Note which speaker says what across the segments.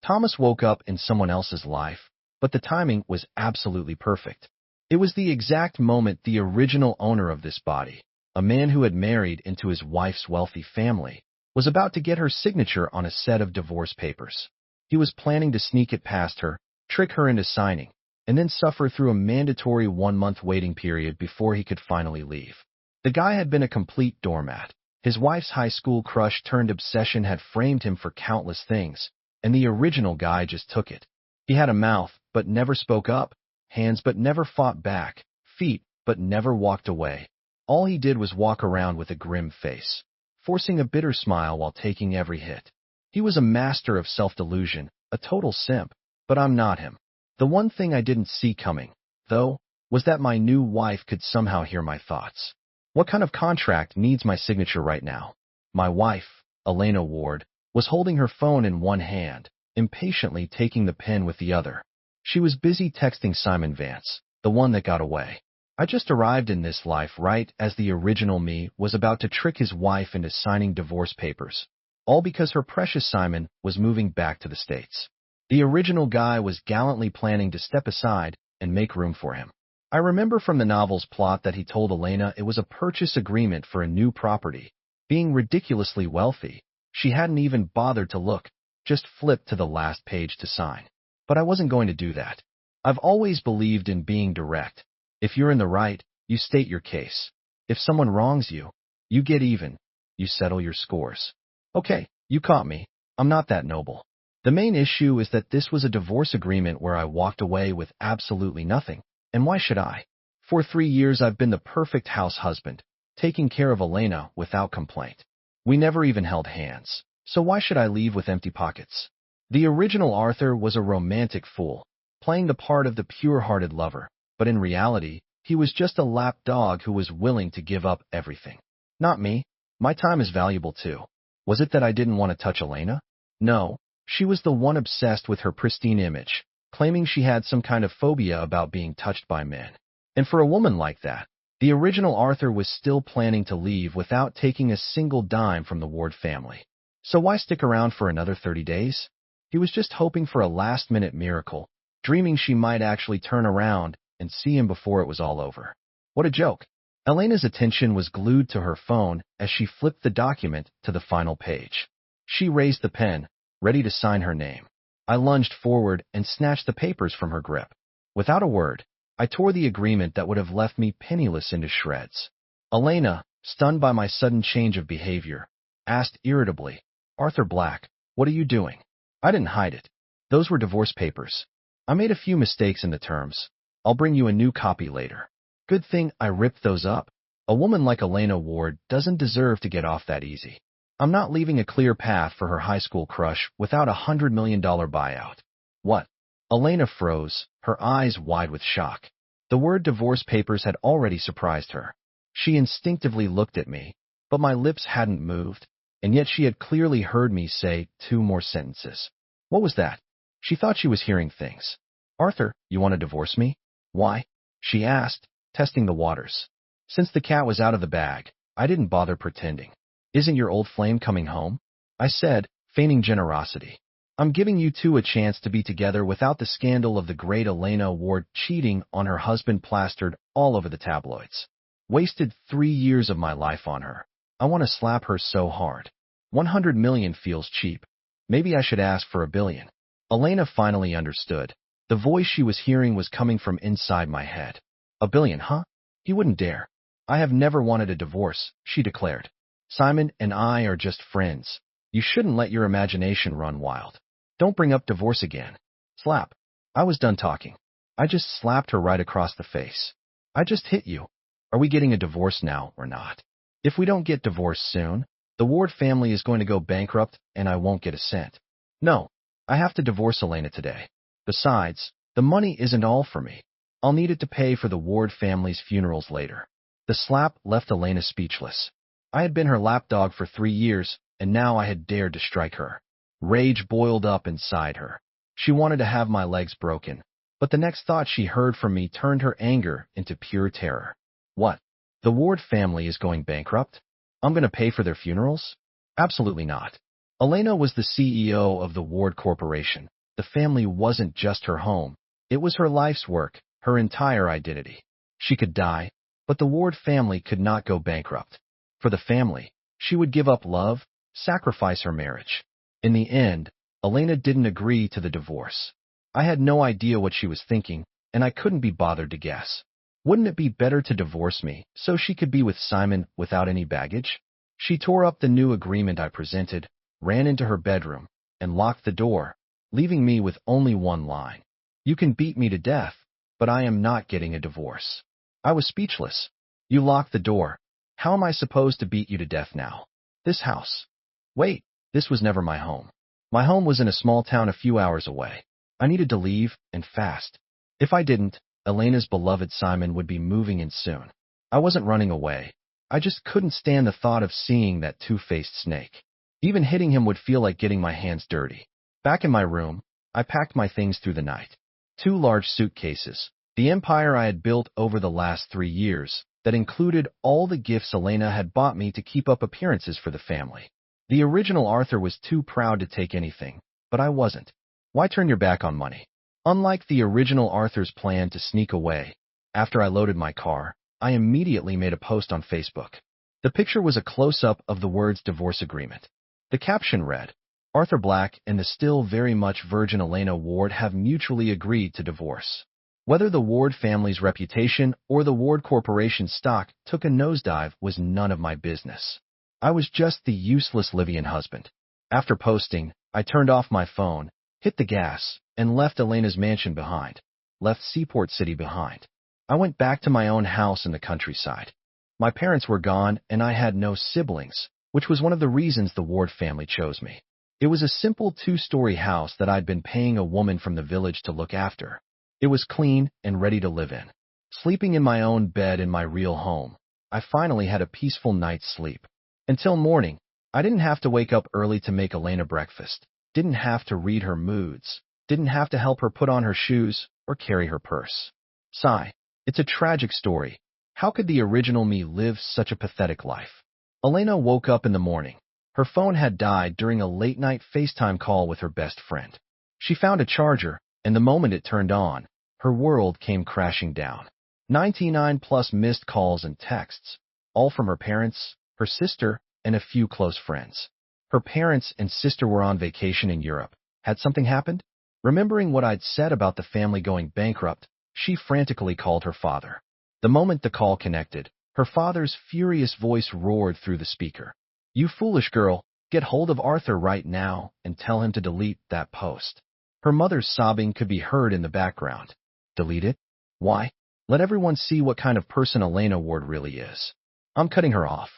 Speaker 1: Thomas woke up in someone else's life, but the timing was absolutely perfect. It was the exact moment the original owner of this body, a man who had married into his wife's wealthy family, was about to get her signature on a set of divorce papers. He was planning to sneak it past her, trick her into signing, and then suffer through a mandatory 1-month waiting period before he could finally leave. The guy had been a complete doormat. His wife's high school crush turned obsession had framed him for countless things, and the original guy just took it. He had a mouth, but never spoke up, hands but never fought back, feet but never walked away. All he did was walk around with a grim face, forcing a bitter smile while taking every hit. He was a master of self-delusion, a total simp, but I'm not him. The one thing I didn't see coming, though, was that my new wife could somehow hear my thoughts. What kind of contract needs my signature right now? My wife, Elena Ward, was holding her phone in one hand, impatiently taking the pen with the other. She was busy texting Simon Vance, the one that got away. I just arrived in this life right as the original me was about to trick his wife into signing divorce papers, all because her precious Simon was moving back to the States. The original guy was gallantly planning to step aside and make room for him. I remember from the novel's plot that he told Elena it was a purchase agreement for a new property. Being ridiculously wealthy, she hadn't even bothered to look, just flipped to the last page to sign. But I wasn't going to do that. I've always believed in being direct. If you're in the right, you state your case. If someone wrongs you, you get even. You settle your scores. Okay, you caught me. I'm not that noble. The main issue is that this was a divorce agreement where I walked away with absolutely nothing. And why should I? For 3 years I've been the perfect house husband, taking care of Elena without complaint. We never even held hands, so why should I leave with empty pockets? The original Arthur was a romantic fool, playing the part of the pure-hearted lover, but in reality, he was just a lap dog who was willing to give up everything. Not me. My time is valuable too. Was it that I didn't want to touch Elena? No, she was the one obsessed with her pristine image, claiming she had some kind of phobia about being touched by men. And for a woman like that, the original Arthur was still planning to leave without taking a single dime from the Ward family. So why stick around for another 30 days? He was just hoping for a last-minute miracle, dreaming she might actually turn around and see him before it was all over. What a joke. Elena's attention was glued to her phone as she flipped the document to the final page. She raised the pen, ready to sign her name. I lunged forward and snatched the papers from her grip. Without a word, I tore the agreement that would have left me penniless into shreds. Elena, stunned by my sudden change of behavior, asked irritably, "Arthur Black, what are you doing?" I didn't hide it. Those were divorce papers. I made a few mistakes in the terms. I'll bring you a new copy later. Good thing I ripped those up. A woman like Elena Ward doesn't deserve to get off that easy. I'm not leaving a clear path for her high school crush without a $100 million buyout. What? Elena froze, her eyes wide with shock. The word divorce papers had already surprised her. She instinctively looked at me, but my lips hadn't moved, and yet she had clearly heard me say 2 more sentences. What was that? She thought she was hearing things. "Arthur, you want to divorce me?" "Why?" she asked, testing the waters. Since the cat was out of the bag, I didn't bother pretending. "Isn't your old flame coming home?" I said, feigning generosity. "I'm giving you two a chance to be together without the scandal of the great Elena Ward cheating on her husband plastered all over the tabloids. Wasted 3 years of my life on her. I want to slap her so hard. 100 million feels cheap. Maybe I should ask for $1 billion. Elena finally understood. The voice she was hearing was coming from inside my head. "$1 billion, huh? He wouldn't dare. I have never wanted a divorce," she declared. "Simon and I are just friends. You shouldn't let your imagination run wild. Don't bring up divorce again." Slap. I was done talking. I just slapped her right across the face. "I just hit you. Are we getting a divorce now or not? If we don't get divorced soon, the Ward family is going to go bankrupt and I won't get a cent. No, I have to divorce Elena today. Besides, the money isn't all for me. I'll need it to pay for the Ward family's funerals later." The slap left Elena speechless. I had been her lapdog for 3 years, and now I had dared to strike her. Rage boiled up inside her. She wanted to have my legs broken, but the next thought she heard from me turned her anger into pure terror. What? The Ward family is going bankrupt? I'm going to pay for their funerals? Absolutely not. Elena was the CEO of the Ward Corporation. The family wasn't just her home. It was her life's work, her entire identity. She could die, but the Ward family could not go bankrupt. For the family, she would give up love, sacrifice her marriage. In the end, Elena didn't agree to the divorce. I had no idea what she was thinking, and I couldn't be bothered to guess. Wouldn't it be better to divorce me so she could be with Simon without any baggage? She tore up the new agreement I presented, ran into her bedroom, and locked the door, leaving me with only one line. You can beat me to death, but I am not getting a divorce. I was speechless. You locked the door. How am I supposed to beat you to death now? This house. Wait, this was never my home. My home was in a small town a few hours away. I needed to leave, and fast. If I didn't, Elena's beloved Simon would be moving in soon. I wasn't running away. I just couldn't stand the thought of seeing that two-faced snake. Even hitting him would feel like getting my hands dirty. Back in my room, I packed my things through the night. 2 large suitcases, the empire I had built over the last 3 years, that included all the gifts Elena had bought me to keep up appearances for the family. The original Arthur was too proud to take anything, but I wasn't. Why turn your back on money? Unlike the original Arthur's plan to sneak away, after I loaded my car, I immediately made a post on Facebook. The picture was a close-up of the words divorce agreement. The caption read, Arthur Black and the still very much virgin Elena Ward have mutually agreed to divorce. Whether the Ward family's reputation or the Ward Corporation's stock took a nosedive was none of my business. I was just the useless Livian husband. After posting, I turned off my phone, hit the gas, and left Elena's mansion behind, left Seaport City behind. I went back to my own house in the countryside. My parents were gone, and I had no siblings, which was one of the reasons the Ward family chose me. It was a simple 2-story house that I'd been paying a woman from the village to look after. It was clean and ready to live in. Sleeping in my own bed in my real home, I finally had a peaceful night's sleep. Until morning, I didn't have to wake up early to make Elena breakfast, didn't have to read her moods, didn't have to help her put on her shoes or carry her purse. Sigh. It's a tragic story. How could the original me live such a pathetic life? Elena woke up in the morning. Her phone had died during a late-night FaceTime call with her best friend. She found a charger, and the moment it turned on, her world came crashing down. 99 plus missed calls and texts, all from her parents, her sister, and a few close friends. Her parents and sister were on vacation in Europe. Had something happened? Remembering what I'd said about the family going bankrupt, she frantically called her father. The moment the call connected, her father's furious voice roared through the speaker. You foolish girl, get hold of Arthur right now and tell him to delete that post. Her mother's sobbing could be heard in the background. Delete it? Why? Let everyone see what kind of person Elena Ward really is. I'm cutting her off.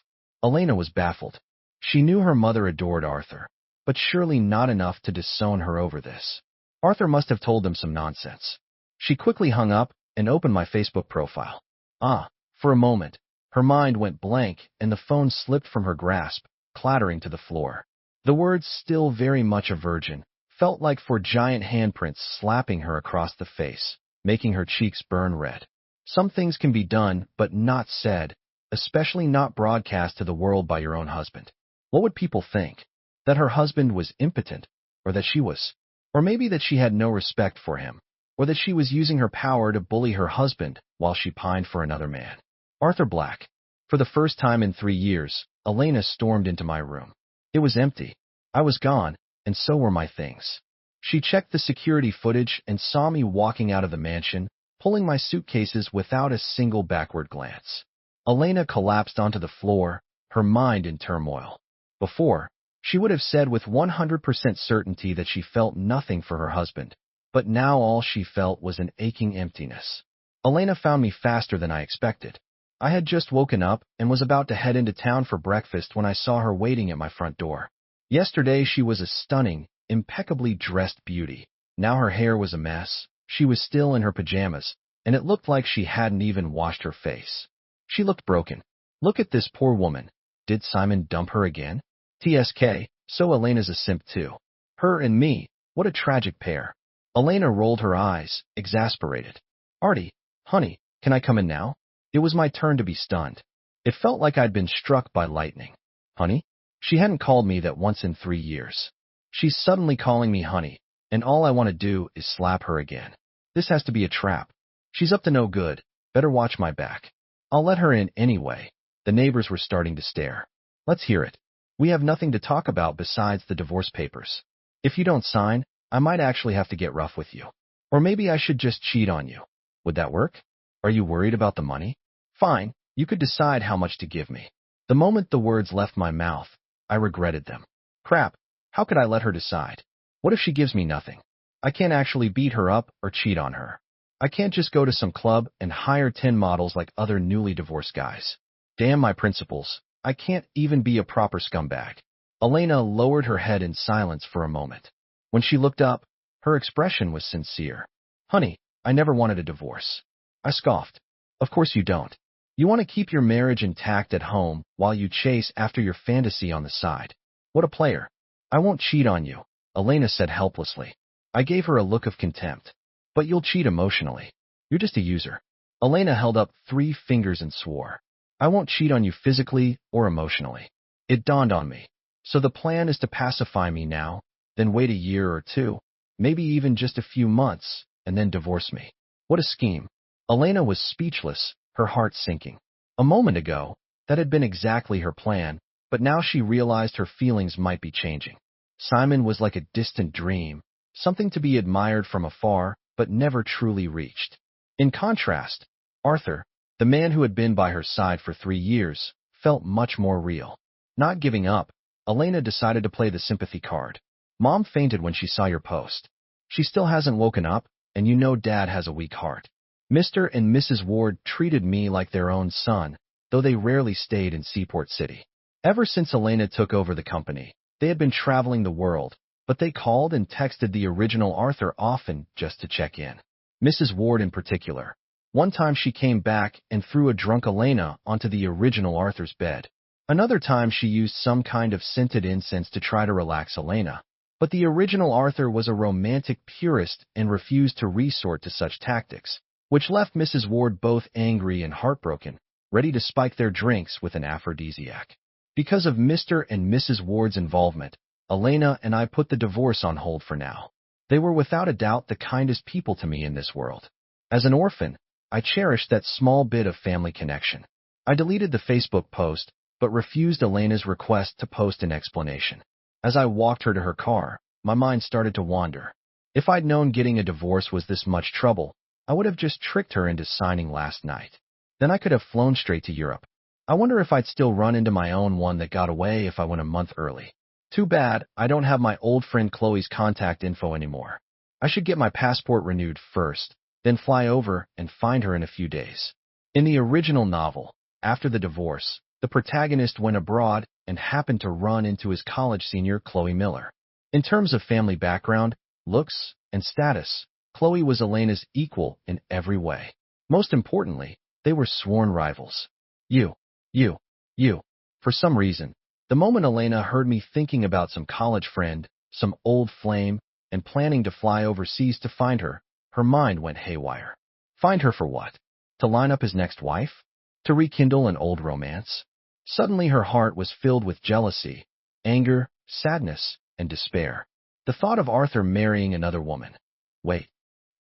Speaker 1: Elena was baffled. She knew her mother adored Arthur, but surely not enough to disown her over this. Arthur must have told them some nonsense. She quickly hung up and opened my Facebook profile. For a moment, her mind went blank and the phone slipped from her grasp, clattering to the floor. The words still very much a virgin felt like 4 giant handprints slapping her across the face, making her cheeks burn red. Some things can be done but not said, especially not broadcast to the world by your own husband. What would people think? That her husband was impotent, or that she was, or maybe that she had no respect for him, or that she was using her power to bully her husband while she pined for another man. Arthur Black. For the first time in 3 years, Elena stormed into my room. It was empty. I was gone, and so were my things. She checked the security footage and saw me walking out of the mansion, pulling my suitcases without a single backward glance. Elena collapsed onto the floor, her mind in turmoil. Before, she would have said with 100% certainty that she felt nothing for her husband, but now all she felt was an aching emptiness. Elena found me faster than I expected. I had just woken up and was about to head into town for breakfast when I saw her waiting at my front door. Yesterday she was a stunning, impeccably dressed beauty. Now her hair was a mess, she was still in her pajamas, and it looked like she hadn't even washed her face. She looked broken. Look at this poor woman. Did Simon dump her again? TSK, so Elena's a simp too. Her and me, what a tragic pair. Elena rolled her eyes, exasperated. Artie, honey, can I come in now? It was my turn to be stunned. It felt like I'd been struck by lightning. Honey? She hadn't called me that once in 3 years. She's suddenly calling me honey, and all I want to do is slap her again. This has to be a trap. She's up to no good. Better watch my back. I'll let her in anyway. The neighbors were starting to stare. Let's hear it. We have nothing to talk about besides the divorce papers. If you don't sign, I might actually have to get rough with you. Or maybe I should just cheat on you. Would that work? Are you worried about the money? Fine, you could decide how much to give me. The moment the words left my mouth, I regretted them. Crap, how could I let her decide? What if she gives me nothing? I can't actually beat her up or cheat on her. I can't just go to some club and hire 10 models like other newly divorced guys. Damn my principles, I can't even be a proper scumbag. Elena lowered her head in silence for a moment. When she looked up, her expression was sincere. Honey, I never wanted a divorce. I scoffed. Of course you don't. You want to keep your marriage intact at home while you chase after your fantasy on the side. What a player. I won't cheat on you, Elena said helplessly. I gave her a look of contempt. But you'll cheat emotionally. You're just a user. Elena held up 3 fingers and swore. I won't cheat on you physically or emotionally. It dawned on me. So the plan is to pacify me now, then wait a year or 2, maybe even just a few months, and then divorce me. What a scheme. Elena was speechless, her heart sinking. A moment ago, that had been exactly her plan, but now she realized her feelings might be changing. Simon was like a distant dream, something to be admired from afar, but never truly reached. In contrast, Arthur, the man who had been by her side for 3 years, felt much more real. Not giving up, Elena decided to play the sympathy card. Mom fainted when she saw your post. She still hasn't woken up, and you know Dad has a weak heart. Mr. and Mrs. Ward treated me like their own son, though they rarely stayed in Seaport City. Ever since Elena took over the company, they had been traveling the world, but they called and texted the original Arthur often just to check in. Mrs. Ward in particular. One time she came back and threw a drunk Elena onto the original Arthur's bed. Another time she used some kind of scented incense to try to relax Elena. But the original Arthur was a romantic purist and refused to resort to such tactics, which left Mrs. Ward both angry and heartbroken, ready to spike their drinks with an aphrodisiac. Because of Mr. and Mrs. Ward's involvement, Elena and I put the divorce on hold for now. They were without a doubt the kindest people to me in this world. As an orphan, I cherished that small bit of family connection. I deleted the Facebook post, but refused Elena's request to post an explanation. As I walked her to her car, my mind started to wander. If I'd known getting a divorce was this much trouble, I would have just tricked her into signing last night. Then I could have flown straight to Europe. I wonder if I'd still run into my own one that got away if I went a month early. Too bad I don't have my old friend Chloe's contact info anymore. I should get my passport renewed first, then fly over and find her in a few days. In the original novel, after the divorce, the protagonist went abroad and happened to run into his college senior Chloe Miller. In terms of family background, looks, and status, Chloe was Elena's equal in every way. Most importantly, they were sworn rivals. You. For some reason, the moment Elena heard me thinking about some college friend, some old flame, and planning to fly overseas to find her, her mind went haywire. Find her for what? To line up his next wife? To rekindle an old romance? Suddenly her heart was filled with jealousy, anger, sadness, and despair. The thought of Arthur marrying another woman. Wait,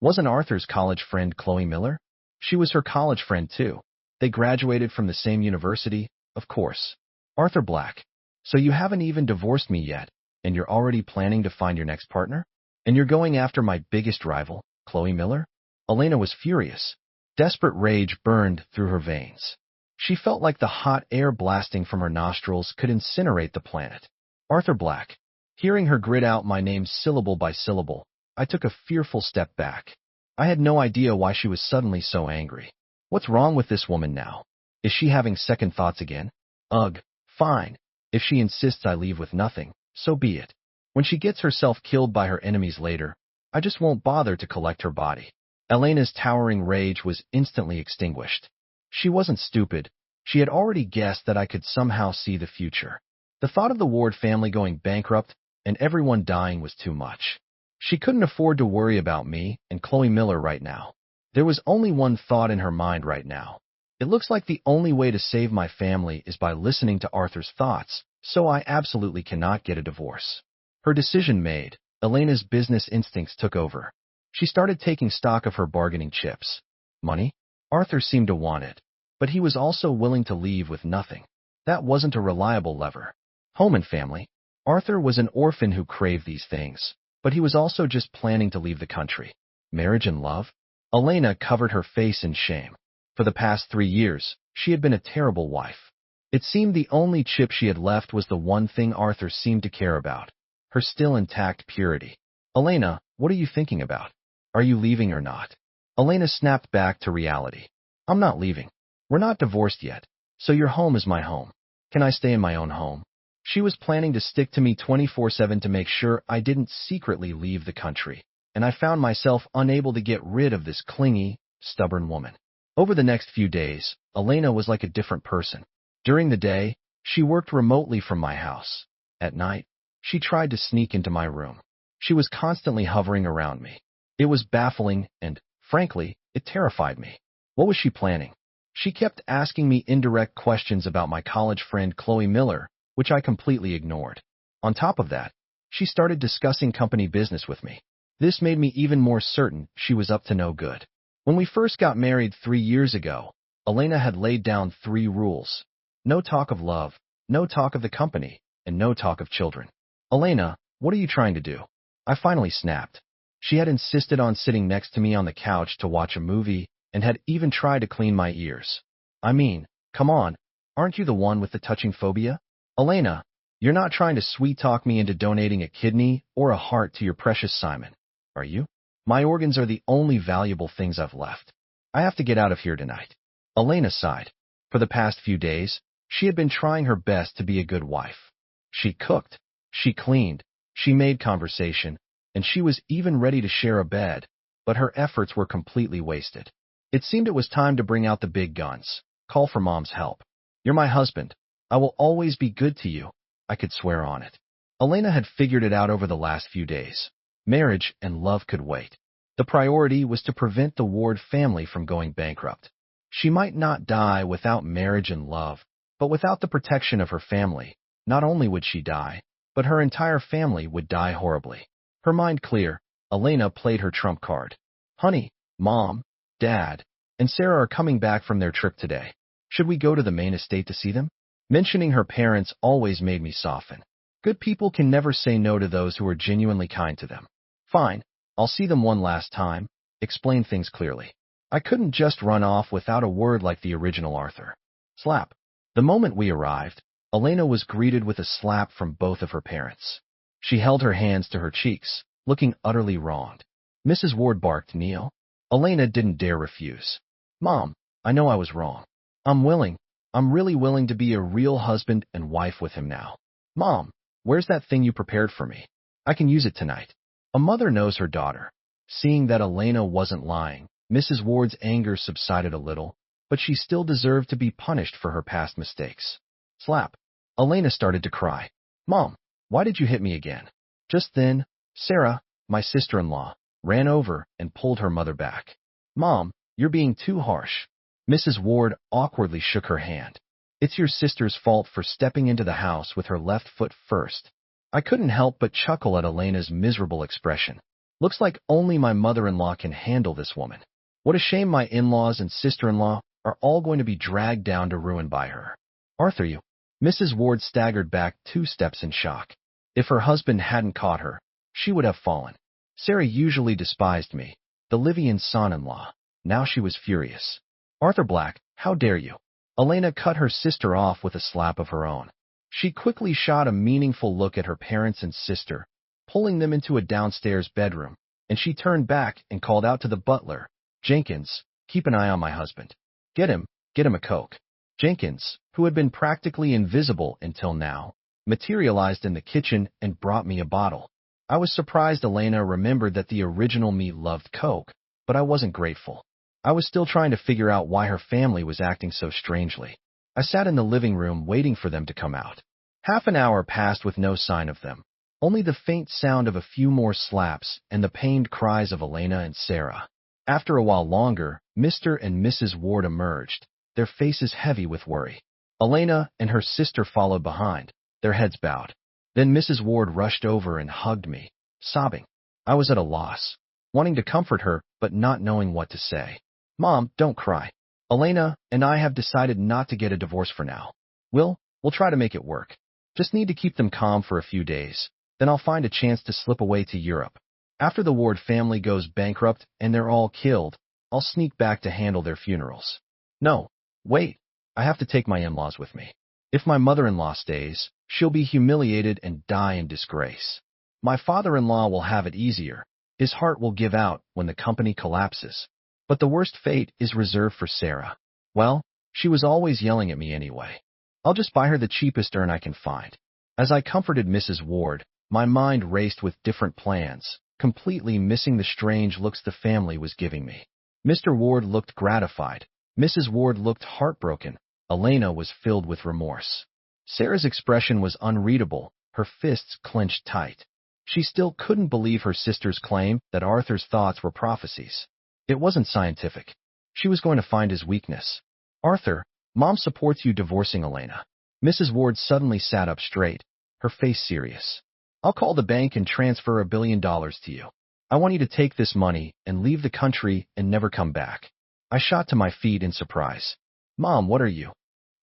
Speaker 1: wasn't Arthur's college friend Chloe Miller? She was her college friend too. They graduated from the same university, of course. Arthur Black. So you haven't even divorced me yet, and you're already planning to find your next partner? And you're going after my biggest rival, Chloe Miller? Elena was furious. Desperate rage burned through her veins. She felt like the hot air blasting from her nostrils could incinerate the planet. Arthur Black. Hearing her grit out my name syllable by syllable, I took a fearful step back. I had no idea why she was suddenly so angry. What's wrong with this woman now? Is she having second thoughts again? Ugh, fine. If she insists I leave with nothing, so be it. When she gets herself killed by her enemies later, I just won't bother to collect her body. Elena's towering rage was instantly extinguished. She wasn't stupid. She had already guessed that I could somehow see the future. The thought of the Ward family going bankrupt and everyone dying was too much. She couldn't afford to worry about me and Chloe Miller right now. There was only one thought in her mind right now. It looks like the only way to save my family is by listening to Arthur's thoughts, so I absolutely cannot get a divorce. Her decision made, Elena's business instincts took over. She started taking stock of her bargaining chips. Money? Arthur seemed to want it, but he was also willing to leave with nothing. That wasn't a reliable lever. Home and family? Arthur was an orphan who craved these things, but he was also just planning to leave the country. Marriage and love? Elena covered her face in shame. For the past 3 years, she had been a terrible wife. It seemed the only chip she had left was the one thing Arthur seemed to care about, her still intact purity. Elena, what are you thinking about? Are you leaving or not? Elena snapped back to reality. I'm not leaving. We're not divorced yet, so your home is my home. Can I stay in my own home? She was planning to stick to me 24/7 to make sure I didn't secretly leave the country, and I found myself unable to get rid of this clingy, stubborn woman. Over the next few days, Elena was like a different person. During the day, she worked remotely from my house. At night, she tried to sneak into my room. She was constantly hovering around me. It was baffling and, frankly, it terrified me. What was she planning? She kept asking me indirect questions about my college friend Chloe Miller, which I completely ignored. On top of that, she started discussing company business with me. This made me even more certain she was up to no good. When we first got married 3 years ago, Elena had laid down 3 rules. No talk of love, no talk of the company, and no talk of children. Elena, what are you trying to do? I finally snapped. She had insisted on sitting next to me on the couch to watch a movie and had even tried to clean my ears. I mean, come on, aren't you the one with the touching phobia? Elena, you're not trying to sweet-talk me into donating a kidney or a heart to your precious Simon, are you? My organs are the only valuable things I've left. I have to get out of here tonight. Elena sighed. For the past few days, she had been trying her best to be a good wife. She cooked, she cleaned, she made conversation, and she was even ready to share a bed, but her efforts were completely wasted. It seemed it was time to bring out the big guns, call for Mom's help. You're my husband. I will always be good to you. I could swear on it. Elena had figured it out over the last few days. Marriage and love could wait. The priority was to prevent the Ward family from going bankrupt. She might not die without marriage and love, but without the protection of her family, not only would she die, but her entire family would die horribly. Her mind clear, Elena played her trump card. Honey, Mom, Dad, and Sarah are coming back from their trip today. Should we go to the main estate to see them? Mentioning her parents always made me soften. Good people can never say no to those who are genuinely kind to them. Fine, I'll see them one last time, explain things clearly. I couldn't just run off without a word like the original Arthur. Slap. The moment we arrived, Elena was greeted with a slap from both of her parents. She held her hands to her cheeks, looking utterly wronged. Mrs. Ward barked, "Kneel." Elena didn't dare refuse. Mom, I know I was wrong. I'm really willing to be a real husband and wife with him now. Mom, where's that thing you prepared for me? I can use it tonight. A mother knows her daughter. Seeing that Elena wasn't lying, Mrs. Ward's anger subsided a little, but she still deserved to be punished for her past mistakes. Slap. Elena started to cry. Mom, why did you hit me again? Just then, Sarah, my sister-in-law, ran over and pulled her mother back. Mom, you're being too harsh. Mrs. Ward awkwardly shook her hand. It's your sister's fault for stepping into the house with her left foot first. I couldn't help but chuckle at Elena's miserable expression. Looks like only my mother-in-law can handle this woman. What a shame my in-laws and sister-in-law are all going to be dragged down to ruin by her. Arthur, you. Mrs. Ward staggered back 2 steps in shock. If her husband hadn't caught her, she would have fallen. Sarah usually despised me, the Livian son-in-law. Now she was furious. Arthur Black, how dare you? Elena cut her sister off with a slap of her own. She quickly shot a meaningful look at her parents and sister, pulling them into a downstairs bedroom, and she turned back and called out to the butler, Jenkins, keep an eye on my husband. Get him a Coke. Jenkins, who had been practically invisible until now, materialized in the kitchen and brought me a bottle. I was surprised Elena remembered that the original me loved Coke, but I wasn't grateful. I was still trying to figure out why her family was acting so strangely. I sat in the living room waiting for them to come out. Half an hour passed with no sign of them. Only the faint sound of a few more slaps and the pained cries of Elena and Sarah. After a while longer, Mr. and Mrs. Ward emerged, their faces heavy with worry. Elena and her sister followed behind, their heads bowed. Then Mrs. Ward rushed over and hugged me, sobbing. I was at a loss, wanting to comfort her but not knowing what to say. Mom, don't cry. Elena and I have decided not to get a divorce for now. We'll try to make it work. Just need to keep them calm for a few days. Then I'll find a chance to slip away to Europe. After the Ward family goes bankrupt and they're all killed, I'll sneak back to handle their funerals. No, wait. I have to take my in-laws with me. If my mother-in-law stays, she'll be humiliated and die in disgrace. My father-in-law will have it easier. His heart will give out when the company collapses. But the worst fate is reserved for Sarah. Well, she was always yelling at me anyway. I'll just buy her the cheapest urn I can find. As I comforted Mrs. Ward, my mind raced with different plans, completely missing the strange looks the family was giving me. Mr. Ward looked gratified. Mrs. Ward looked heartbroken. Elena was filled with remorse. Sarah's expression was unreadable, her fists clenched tight. She still couldn't believe her sister's claim that Arthur's thoughts were prophecies. It wasn't scientific. She was going to find his weakness. Arthur, Mom supports you divorcing Elena. Mrs. Ward suddenly sat up straight, her face serious. I'll call the bank and transfer $1 billion to you. I want you to take this money and leave the country and never come back. I shot to my feet in surprise. Mom, what are you?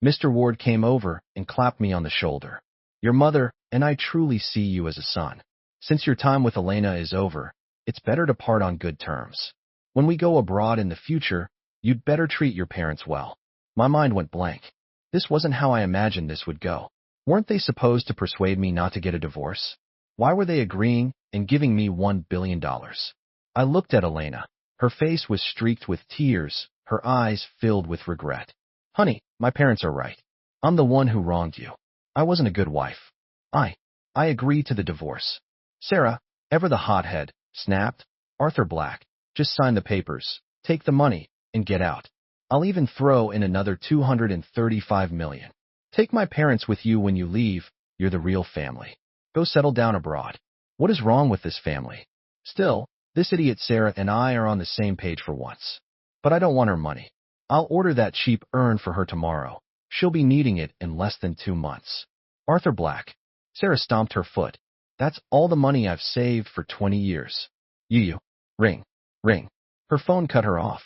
Speaker 1: Mr. Ward came over and clapped me on the shoulder. Your mother and I truly see you as a son. Since your time with Elena is over, it's better to part on good terms. When we go abroad in the future, you'd better treat your parents well. My mind went blank. This wasn't how I imagined this would go. Weren't they supposed to persuade me not to get a divorce? Why were they agreeing and giving me $1 billion? I looked at Elena. Her face was streaked with tears, her eyes filled with regret. Honey, my parents are right. I'm the one who wronged you. I wasn't a good wife. I agreed to the divorce. Sarah, ever the hothead, snapped. Arthur Black, just sign the papers, take the money, and get out. I'll even throw in another $235 million. Take my parents with you when you leave. You're the real family. Go settle down abroad. What is wrong with this family? Still, this idiot Sarah and I are on the same page for once. But I don't want her money. I'll order that cheap urn for her tomorrow. She'll be needing it in less than 2 months. Arthur Black. Sarah stomped her foot. That's all the money I've saved for 20 years. You. Ring. Ring. Her phone cut her off.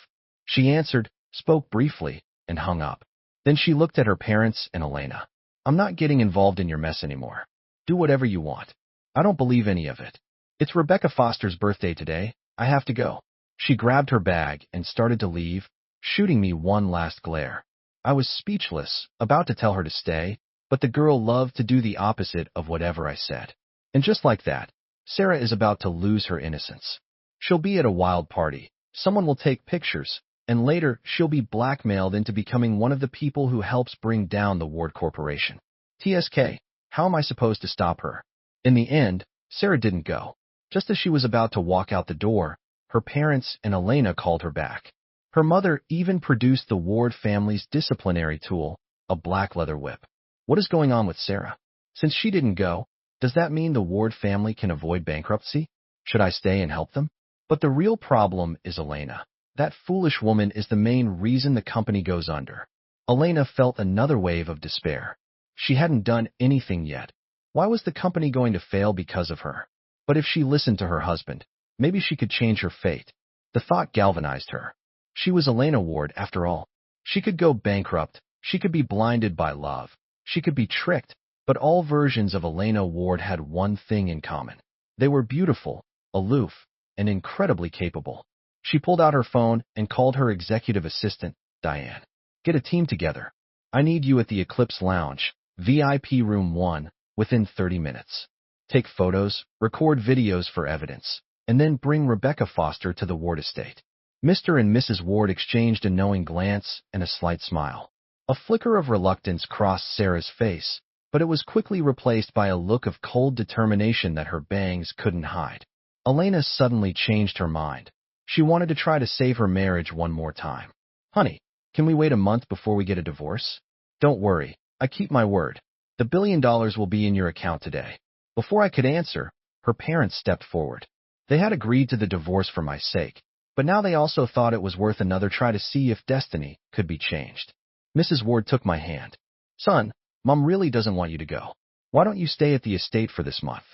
Speaker 1: She answered, spoke briefly, and hung up. Then she looked at her parents and Elena. I'm not getting involved in your mess anymore. Do whatever you want. I don't believe any of it. It's Rebecca Foster's birthday today. I have to go. She grabbed her bag and started to leave, shooting me one last glare. I was speechless, about to tell her to stay, but the girl loved to do the opposite of whatever I said. And just like that, Sarah is about to lose her innocence. She'll be at a wild party. Someone will take pictures, and later she'll be blackmailed into becoming one of the people who helps bring down the Ward Corporation. TSK, how am I supposed to stop her? In the end, Sarah didn't go. Just as she was about to walk out the door, her parents and Elena called her back. Her mother even produced the Ward family's disciplinary tool, a black leather whip. What is going on with Sarah? Since she didn't go, does that mean the Ward family can avoid bankruptcy? Should I stay and help them? But the real problem is Elena. That foolish woman is the main reason the company goes under. Elena felt another wave of despair. She hadn't done anything yet. Why was the company going to fail because of her? But if she listened to her husband, maybe she could change her fate. The thought galvanized her. She was Elena Ward, after all. She could go bankrupt. She could be blinded by love. She could be tricked. But all versions of Elena Ward had one thing in common. They were beautiful, aloof, and incredibly capable. She pulled out her phone and called her executive assistant, Diane. Get a team together. I need you at the Eclipse Lounge, VIP Room 1, within 30 minutes. Take photos, record videos for evidence, and then bring Rebecca Foster to the Ward estate. Mr. and Mrs. Ward exchanged a knowing glance and a slight smile. A flicker of reluctance crossed Sarah's face, but it was quickly replaced by a look of cold determination that her bangs couldn't hide. Elena suddenly changed her mind. She wanted to try to save her marriage one more time. Honey, can we wait a month before we get a divorce? Don't worry, I keep my word. The $1 billion will be in your account today. Before I could answer, her parents stepped forward. They had agreed to the divorce for my sake, but now they also thought it was worth another try to see if destiny could be changed. Mrs. Ward took my hand. Son, Mom really doesn't want you to go. Why don't you stay at the estate for this month?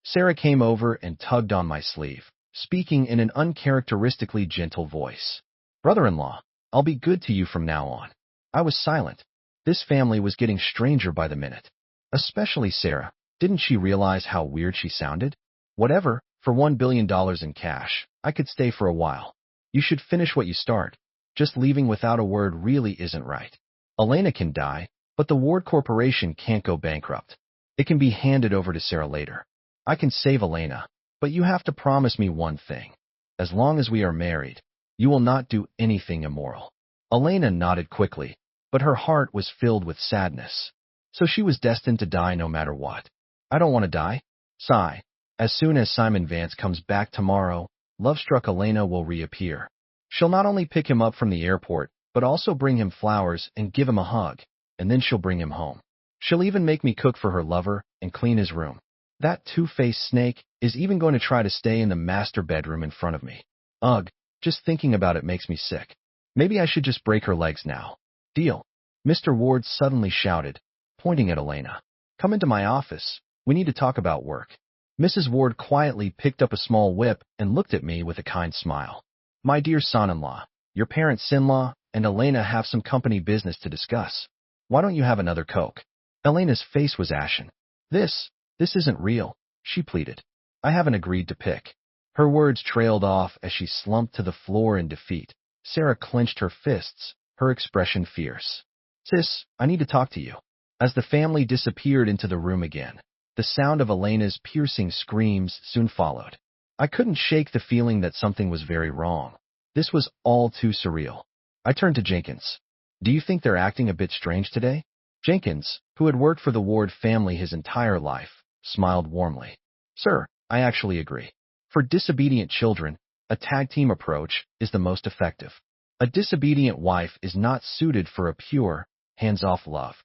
Speaker 1: Sarah came over and tugged on my sleeve, speaking in an uncharacteristically gentle voice. Brother-in-law, I'll be good to you from now on. I was silent. This family was getting stranger by the minute. Especially Sarah. Didn't she realize how weird she sounded? Whatever, for $1 billion in cash, I could stay for a while. You should finish what you start. Just leaving without a word really isn't right. Elena can die, but the Ward Corporation can't go bankrupt. It can be handed over to Sarah later. I can save Elena, but you have to promise me one thing. As long as we are married, you will not do anything immoral. Elena nodded quickly, but her heart was filled with sadness. So she was destined to die no matter what. I don't want to die. Sigh. As soon as Simon Vance comes back tomorrow, love-struck Elena will reappear. She'll not only pick him up from the airport, but also bring him flowers and give him a hug, and then she'll bring him home. She'll even make me cook for her lover and clean his room. That two-faced snake is even going to try to stay in the master bedroom in front of me. Ugh, just thinking about it makes me sick. Maybe I should just break her legs now. Deal. Mr. Ward suddenly shouted, pointing at Elena. Come into my office. We need to talk about work. Mrs. Ward quietly picked up a small whip and looked at me with a kind smile. My dear son-in-law, your parents-in-law and Elena have some company business to discuss. Why don't you have another Coke? Elena's face was ashen. This isn't real, she pleaded. I haven't agreed to pick. Her words trailed off as she slumped to the floor in defeat. Sarah clenched her fists, her expression fierce. Sis, I need to talk to you. As the family disappeared into the room again, the sound of Elena's piercing screams soon followed. I couldn't shake the feeling that something was very wrong. This was all too surreal. I turned to Jenkins. Do you think they're acting a bit strange today? Jenkins, who had worked for the Ward family his entire life, smiled warmly. Sir, I actually agree. For disobedient children, a tag team approach is the most effective. A disobedient wife is not suited for a pure, hands-off love.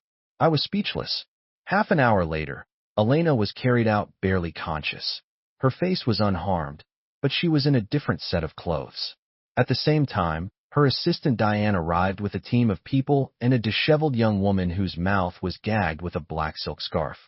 Speaker 1: I was speechless. Half an hour later, Elena was carried out barely conscious. Her face was unharmed, but she was in a different set of clothes. At the same time, her assistant Diane arrived with a team of people and a disheveled young woman whose mouth was gagged with a black silk scarf.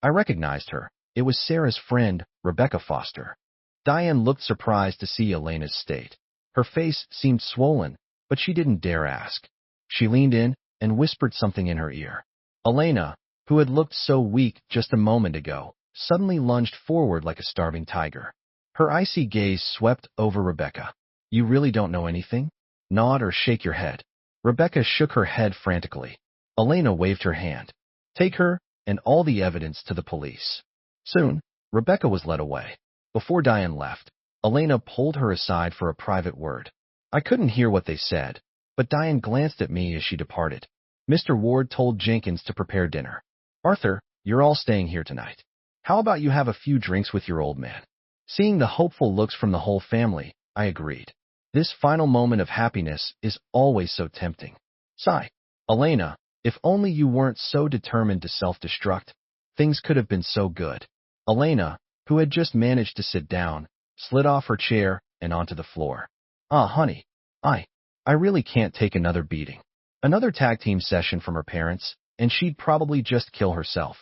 Speaker 1: I recognized her. It was Sarah's friend, Rebecca Foster. Diane looked surprised to see Elena's state. Her face seemed swollen, but she didn't dare ask. She leaned in and whispered something in her ear. Elena, who had looked so weak just a moment ago, suddenly lunged forward like a starving tiger. Her icy gaze swept over Rebecca. You really don't know anything? Nod or shake your head. Rebecca shook her head frantically. Elena waved her hand. Take her and all the evidence to the police. Soon, Rebecca was led away. Before Diane left, Elena pulled her aside for a private word. I couldn't hear what they said, but Diane glanced at me as she departed. Mr. Ward told Jenkins to prepare dinner. Arthur, you're all staying here tonight. How about you have a few drinks with your old man? Seeing the hopeful looks from the whole family, I agreed. This final moment of happiness is always so tempting. Sigh. Elena, if only you weren't so determined to self-destruct, things could have been so good. Elena, who had just managed to sit down, slid off her chair and onto the floor. Ah, honey, I really can't take another beating. Another tag team session from her parents, and she'd probably just kill herself.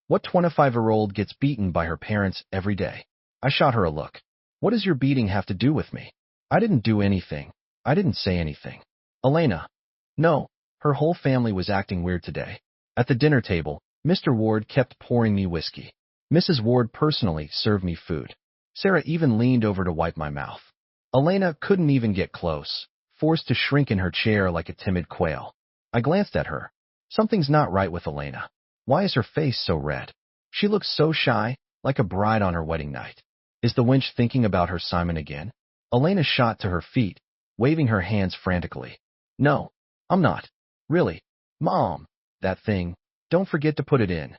Speaker 1: What 25-year-old gets beaten by her parents every day? I shot her a look. What does your beating have to do with me? I didn't do anything. I didn't say anything. Elena. No, her whole family was acting weird today. At the dinner table, Mr. Ward kept pouring me whiskey. Mrs. Ward personally served me food. Sarah even leaned over to wipe my mouth. Elena couldn't even get close, forced to shrink in her chair like a timid quail. I glanced at her. Something's not right with Elena. Why is her face so red? She looks so shy, like a bride on her wedding night. Is the wench thinking about her Simon again? Elena shot to her feet, waving her hands frantically. No, I'm not. Really. Mom, that thing, don't forget to put it in.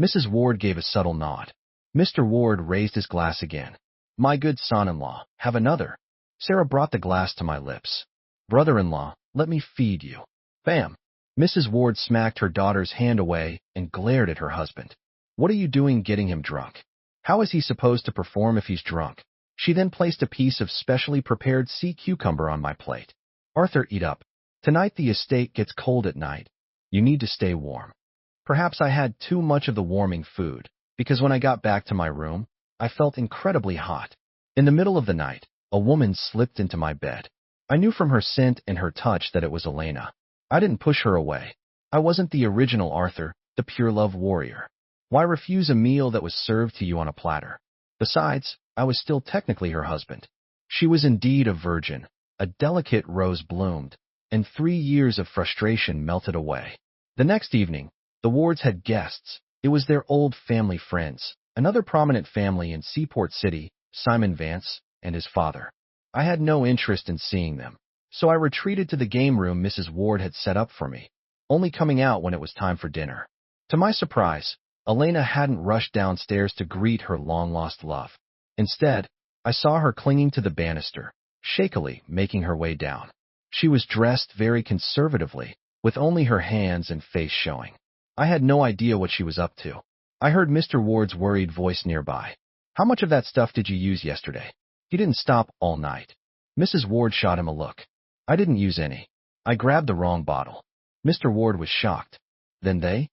Speaker 1: Mrs. Ward gave a subtle nod. Mr. Ward raised his glass again. My good son-in-law, have another. Sarah brought the glass to my lips. Brother-in-law, let me feed you. Bam. Mrs. Ward smacked her daughter's hand away and glared at her husband. What are you doing getting him drunk? How is he supposed to perform if he's drunk? She then placed a piece of specially prepared sea cucumber on my plate. Arthur, eat up. Tonight the estate gets cold at night. You need to stay warm. Perhaps I had too much of the warming food, because when I got back to my room, I felt incredibly hot. In the middle of the night, a woman slipped into my bed. I knew from her scent and her touch that it was Elena. I didn't push her away. I wasn't the original Arthur, the pure love warrior. Why refuse a meal that was served to you on a platter? Besides, I was still technically her husband. She was indeed a virgin, a delicate rose bloomed, and 3 years of frustration melted away. The next evening, the Wards had guests. It was their old family friends, another prominent family in Seaport City, Simon Vance, and his father. I had no interest in seeing them, so I retreated to the game room Mrs. Ward had set up for me, only coming out when it was time for dinner. To my surprise, Elena hadn't rushed downstairs to greet her long-lost love. Instead, I saw her clinging to the banister, shakily making her way down. She was dressed very conservatively, with only her hands and face showing. I had no idea what she was up to. I heard Mr. Ward's worried voice nearby. "How much of that stuff did you use yesterday? He didn't stop all night." Mrs. Ward shot him a look. "I didn't use any. I grabbed the wrong bottle." Mr. Ward was shocked. "Then they?"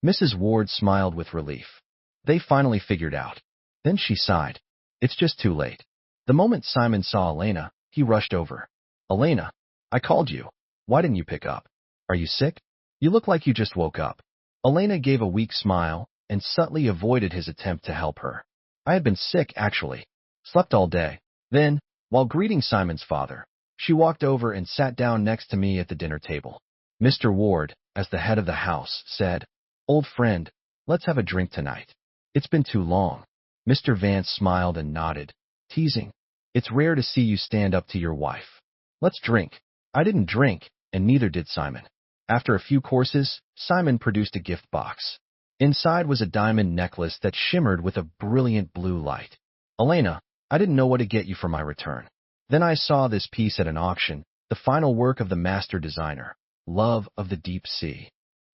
Speaker 1: Mrs. Ward smiled with relief. "They finally figured out." Then she sighed. "It's just too late." The moment Simon saw Elena, he rushed over. "Elena, I called you. Why didn't you pick up? Are you sick? You look like you just woke up." Elena gave a weak smile and subtly avoided his attempt to help her. "I had been sick, actually. Slept all day." Then, while greeting Simon's father, she walked over and sat down next to me at the dinner table. Mr. Ward, as the head of the house, said, "Old friend, let's have a drink tonight. It's been too long." Mr. Vance smiled and nodded, teasing, "It's rare to see you stand up to your wife. Let's drink." I didn't drink, and neither did Simon. After a few courses, Simon produced a gift box. Inside was a diamond necklace that shimmered with a brilliant blue light. "Elena, I didn't know what to get you for my return. Then I saw this piece at an auction, the final work of the master designer, Love of the Deep Sea.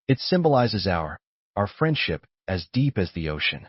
Speaker 1: It symbolizes our friendship, as deep as the ocean.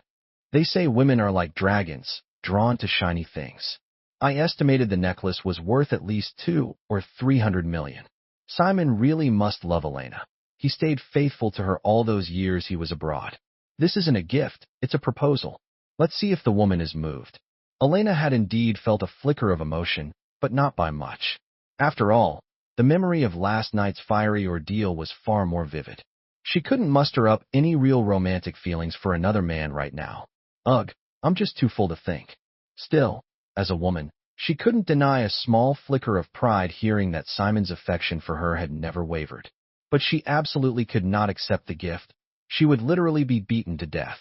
Speaker 1: They say women are like dragons, drawn to shiny things." I estimated the necklace was worth at least 200 or 300 million. Simon really must love Elena. He stayed faithful to her all those years he was abroad. This isn't a gift, it's a proposal. Let's see if the woman is moved. Elena had indeed felt a flicker of emotion, but not by much. After all, the memory of last night's fiery ordeal was far more vivid. She couldn't muster up any real romantic feelings for another man right now. Ugh, I'm just too full to think. Still, as a woman, she couldn't deny a small flicker of pride hearing that Simon's affection for her had never wavered. But she absolutely could not accept the gift. She would literally be beaten to death.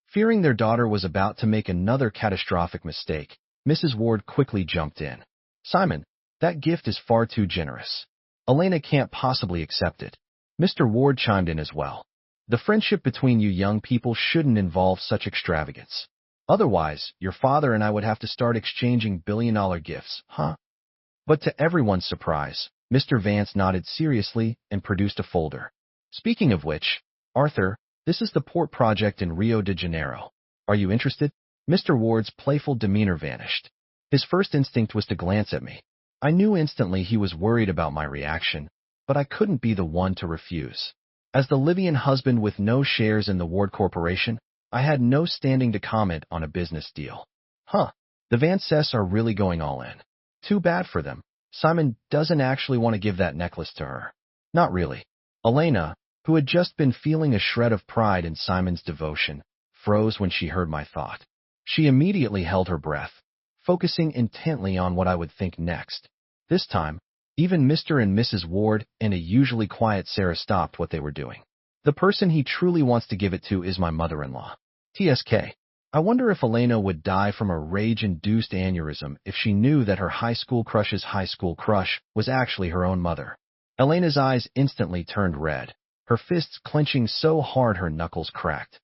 Speaker 1: Fearing their daughter was about to make another catastrophic mistake, Mrs. Ward quickly jumped in. "Simon, that gift is far too generous. Elena can't possibly accept it." Mr. Ward chimed in as well. "The friendship between you young people shouldn't involve such extravagance. Otherwise, your father and I would have to start exchanging billion-dollar gifts, huh?" But to everyone's surprise, Mr. Vance nodded seriously and produced a folder. "Speaking of which, Arthur, this is the port project in Rio de Janeiro. Are you interested?" Mr. Ward's playful demeanor vanished. His first instinct was to glance at me. I knew instantly he was worried about my reaction, but I couldn't be the one to refuse. As the Livian husband with no shares in the Ward Corporation, I had no standing to comment on a business deal. Huh, the Vances are really going all in. Too bad for them. Simon doesn't actually want to give that necklace to her. Not really. Elena, who had just been feeling a shred of pride in Simon's devotion, froze when she heard my thought. She immediately held her breath, focusing intently on what I would think next. This time, even Mr. and Mrs. Ward and a usually quiet Sarah stopped what they were doing. "The person he truly wants to give it to is my mother-in-law. TSK. I wonder if Elena would die from a rage-induced aneurysm if she knew that her high school crush's high school crush was actually her own mother." Elena's eyes instantly turned red, her fists clenching so hard her knuckles cracked.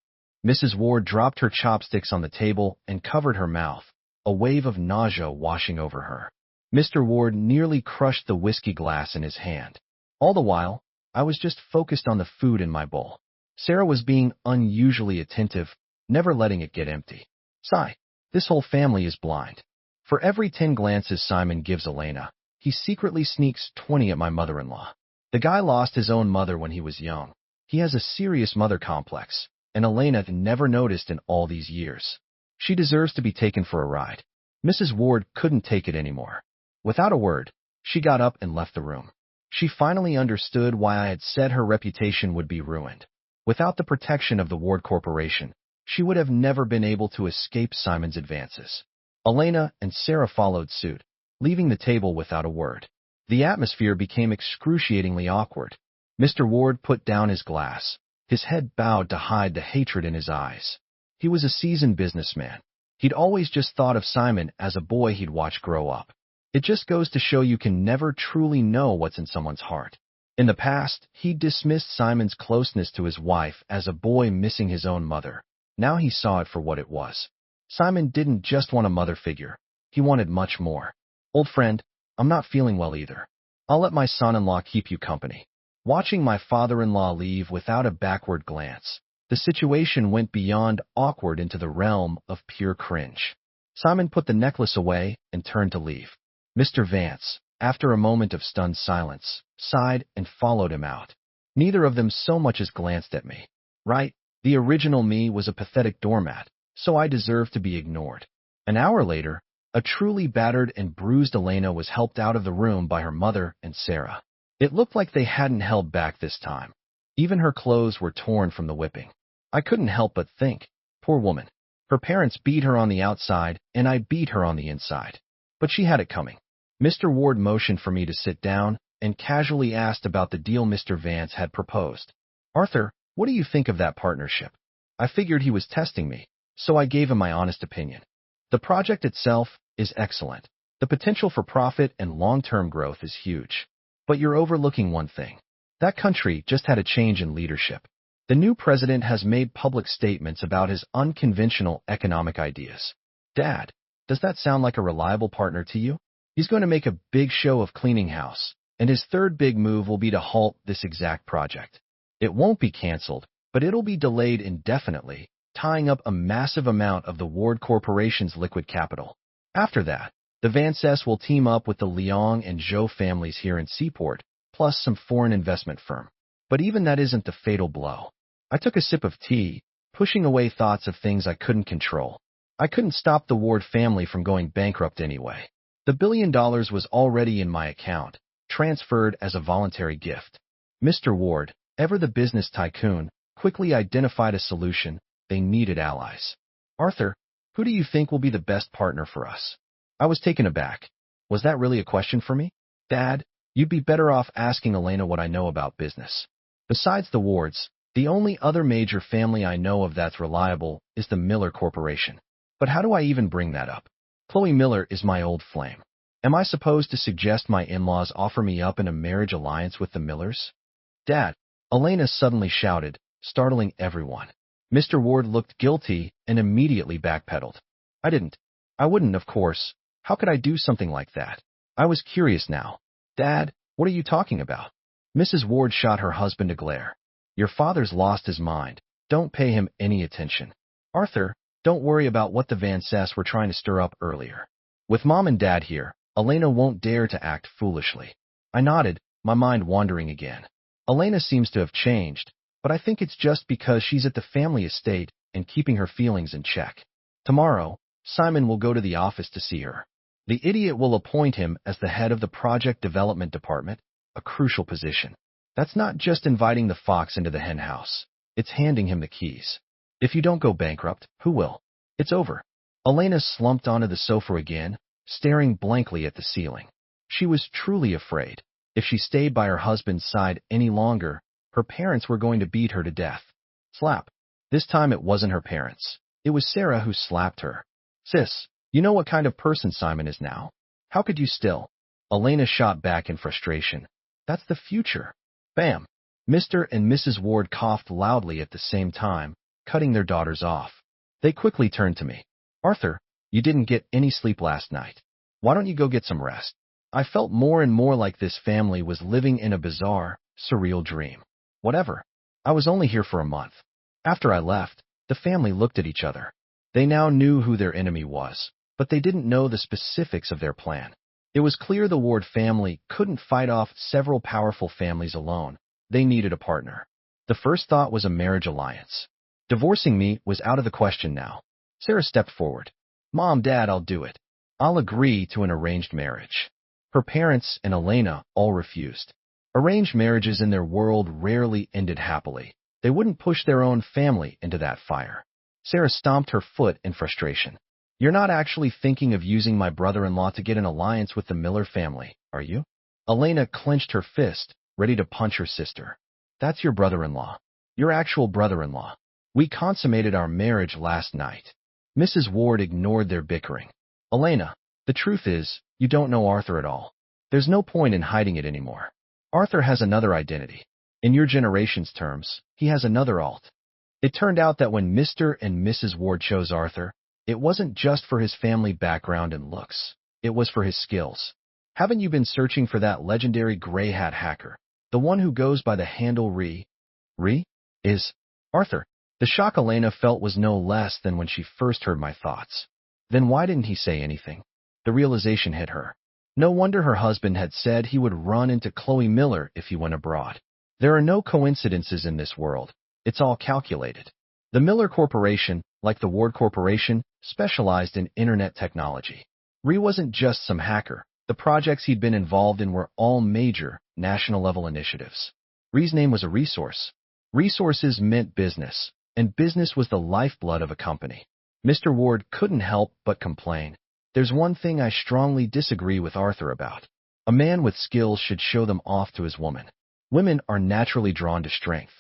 Speaker 1: Mrs. Ward dropped her chopsticks on the table and covered her mouth, a wave of nausea washing over her. Mr. Ward nearly crushed the whiskey glass in his hand. All the while, I was just focused on the food in my bowl. Sarah was being unusually attentive, never letting it get empty. Sigh, this whole family is blind. For every 10 glances Simon gives Elena, he secretly sneaks 20 at my mother-in-law. The guy lost his own mother when he was young. He has a serious mother complex, and Elena never noticed in all these years. She deserves to be taken for a ride. Mrs. Ward couldn't take it anymore. Without a word, she got up and left the room. She finally understood why I had said her reputation would be ruined. Without the protection of the Ward Corporation, she would have never been able to escape Simon's advances. Elena and Sarah followed suit, leaving the table without a word. The atmosphere became excruciatingly awkward. Mr. Ward put down his glass. His head bowed to hide the hatred in his eyes. He was a seasoned businessman. He'd always just thought of Simon as a boy he'd watched grow up. It just goes to show you can never truly know what's in someone's heart. In the past, he'd dismissed Simon's closeness to his wife as a boy missing his own mother. Now he saw it for what it was. Simon didn't just want a mother figure. He wanted much more. Old friend, I'm not feeling well either. I'll let my son-in-law keep you company. Watching my father-in-law leave without a backward glance, the situation went beyond awkward into the realm of pure cringe. Simon put the necklace away and turned to leave. Mr. Vance, after a moment of stunned silence, sighed and followed him out. Neither of them so much as glanced at me. Right, the original me was a pathetic doormat, so I deserved to be ignored. An hour later, a truly battered and bruised Elena was helped out of the room by her mother and Sarah. It looked like they hadn't held back this time. Even her clothes were torn from the whipping. I couldn't help but think, poor woman. Her parents beat her on the outside, and I beat her on the inside. But she had it coming. Mr. Ward motioned for me to sit down and casually asked about the deal Mr. Vance had proposed. Arthur, what do you think of that partnership? I figured he was testing me, so I gave him my honest opinion. The project itself is excellent. The potential for profit and long-term growth is huge. But you're overlooking one thing. That country just had a change in leadership. The new president has made public statements about his unconventional economic ideas. Dad, does that sound like a reliable partner to you? He's going to make a big show of cleaning house, and his third big move will be to halt this exact project. It won't be canceled, but it'll be delayed indefinitely, tying up a massive amount of the Ward Corporation's liquid capital. After that, the Vances will team up with the Leong and Zhou families here in Seaport, plus some foreign investment firm. But even that isn't the fatal blow. I took a sip of tea, pushing away thoughts of things I couldn't control. I couldn't stop the Ward family from going bankrupt anyway. The $1 billion was already in my account, transferred as a voluntary gift. Mr. Ward, ever the business tycoon, quickly identified a solution. They needed allies. Arthur, who do you think will be the best partner for us? I was taken aback. Was that really a question for me? Dad, you'd be better off asking Elena what I know about business. Besides the Wards, the only other major family I know of that's reliable is the Miller Corporation. But how do I even bring that up? Chloe Miller is my old flame. Am I supposed to suggest my in-laws offer me up in a marriage alliance with the Millers? Dad, Elena suddenly shouted, startling everyone. Mr. Ward looked guilty and immediately backpedaled. I wouldn't, of course. How could I do something like that? I was curious now. Dad, what are you talking about? Mrs. Ward shot her husband a glare. Your father's lost his mind. Don't pay him any attention. Arthur, don't worry about what the Vances were trying to stir up earlier. With Mom and Dad here, Elena won't dare to act foolishly. I nodded, my mind wandering again. Elena seems to have changed, but I think it's just because she's at the family estate and keeping her feelings in check. Tomorrow, Simon will go to the office to see her. The idiot will appoint him as the head of the project development department, a crucial position. That's not just inviting the fox into the hen house. It's handing him the keys. If you don't go bankrupt, who will? It's over. Elena slumped onto the sofa again, staring blankly at the ceiling. She was truly afraid. If she stayed by her husband's side any longer, her parents were going to beat her to death. Slap. This time it wasn't her parents. It was Sarah who slapped her. Sis, you know what kind of person Simon is now? How could you still? Elena shot back in frustration. That's the future. Bam. Mr. and Mrs. Ward coughed loudly at the same time, cutting their daughters off. They quickly turned to me. Arthur, you didn't get any sleep last night. Why don't you go get some rest? I felt more and more like this family was living in a bizarre, surreal dream. Whatever. I was only here for a month. After I left, the family looked at each other. They now knew who their enemy was, but they didn't know the specifics of their plan. It was clear the Ward family couldn't fight off several powerful families alone. They needed a partner. The first thought was a marriage alliance. Divorcing me was out of the question now. Sarah stepped forward. Mom, Dad, I'll do it. I'll agree to an arranged marriage. Her parents and Elena all refused. Arranged marriages in their world rarely ended happily. They wouldn't push their own family into that fire. Sarah stomped her foot in frustration. You're not actually thinking of using my brother-in-law to get an alliance with the Miller family, are you? Elena clenched her fist, ready to punch her sister. That's your brother-in-law. Your actual brother-in-law. We consummated our marriage last night. Mrs. Ward ignored their bickering. Elena, the truth is, you don't know Arthur at all. There's no point in hiding it anymore. Arthur has another identity. In your generation's terms, he has another alt. It turned out that when Mr. and Mrs. Ward chose Arthur, it wasn't just for his family background and looks. It was for his skills. Haven't you been searching for that legendary gray hat hacker? The one who goes by the handle Re? Re? Is Arthur. The shock Elena felt was no less than when she first heard my thoughts. Then why didn't he say anything? The realization hit her. No wonder her husband had said he would run into Chloe Miller if he went abroad. There are no coincidences in this world. It's all calculated. The Miller Corporation, like the Ward Corporation, specialized in internet technology. Ree wasn't just some hacker. The projects he'd been involved in were all major, national-level initiatives. Ree's name was a resource. Resources meant business, and business was the lifeblood of a company. Mr. Ward couldn't help but complain. There's one thing I strongly disagree with Arthur about. A man with skills should show them off to his woman. Women are naturally drawn to strength.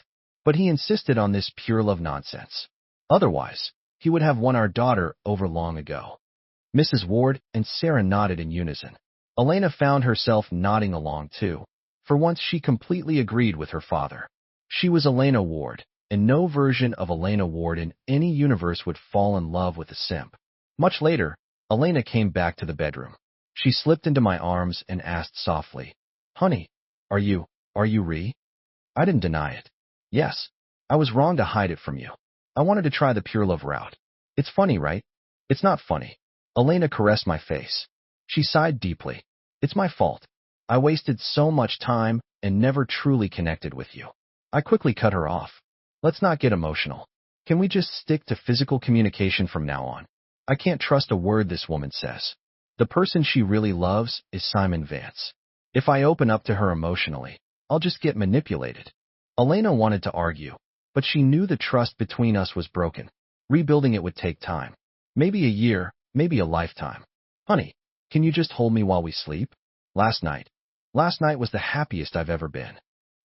Speaker 1: But he insisted on this pure love nonsense. Otherwise, he would have won our daughter over long ago. Mrs. Ward and Sarah nodded in unison. Elena found herself nodding along too. For once, she completely agreed with her father. She was Elena Ward, and no version of Elena Ward in any universe would fall in love with a simp. Much later, Elena came back to the bedroom. She slipped into my arms and asked softly, Honey, are you Ree? I didn't deny it. Yes, I was wrong to hide it from you. I wanted to try the pure love route. It's funny, right? It's not funny. Elena caressed my face. She sighed deeply. It's my fault. I wasted so much time and never truly connected with you. I quickly cut her off. Let's not get emotional. Can we just stick to physical communication from now on? I can't trust a word this woman says. The person she really loves is Simon Vance. If I open up to her emotionally, I'll just get manipulated. Elena wanted to argue, but she knew the trust between us was broken. Rebuilding it would take time. Maybe a year, maybe a lifetime. Honey, can you just hold me while we sleep? Last night was the happiest I've ever been.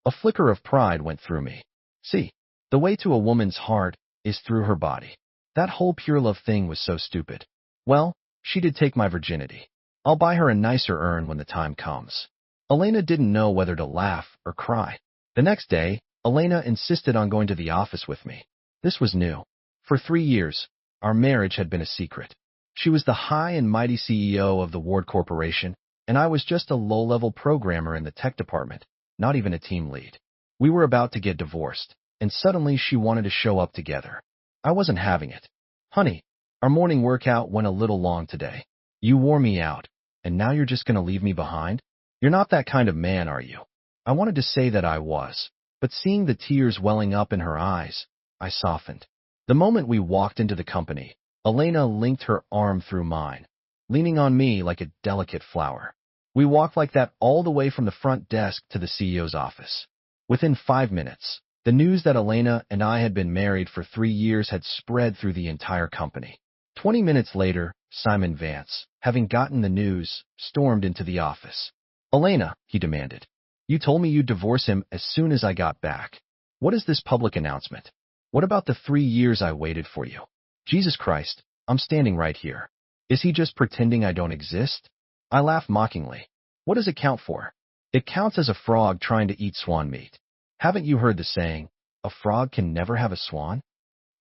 Speaker 1: A flicker of pride went through me. See, the way to a woman's heart is through her body. That whole pure love thing was so stupid. Well, she did take my virginity. I'll buy her a nicer urn when the time comes. Elena didn't know whether to laugh or cry. The next day, Elena insisted on going to the office with me. This was new. For 3 years, our marriage had been a secret. She was the high and mighty CEO of the Ward Corporation, and I was just a low-level programmer in the tech department, not even a team lead. We were about to get divorced, and suddenly she wanted to show up together. I wasn't having it. Honey, our morning workout went a little long today. You wore me out, and now you're just going to leave me behind? You're not that kind of man, are you? I wanted to say that I was, but seeing the tears welling up in her eyes, I softened. The moment we walked into the company, Elena linked her arm through mine, leaning on me like a delicate flower. We walked like that all the way from the front desk to the CEO's office. Within 5 minutes, the news that Elena and I had been married for 3 years had spread through the entire company. 20 minutes later, Simon Vance, having gotten the news, stormed into the office. Elena, he demanded, you told me you'd divorce him as soon as I got back. What is this public announcement? What about the 3 years I waited for you? Jesus Christ, I'm standing right here. Is he just pretending I don't exist? I laughed mockingly. What does it count for? It counts as a frog trying to eat swan meat. Haven't you heard the saying, a frog can never have a swan?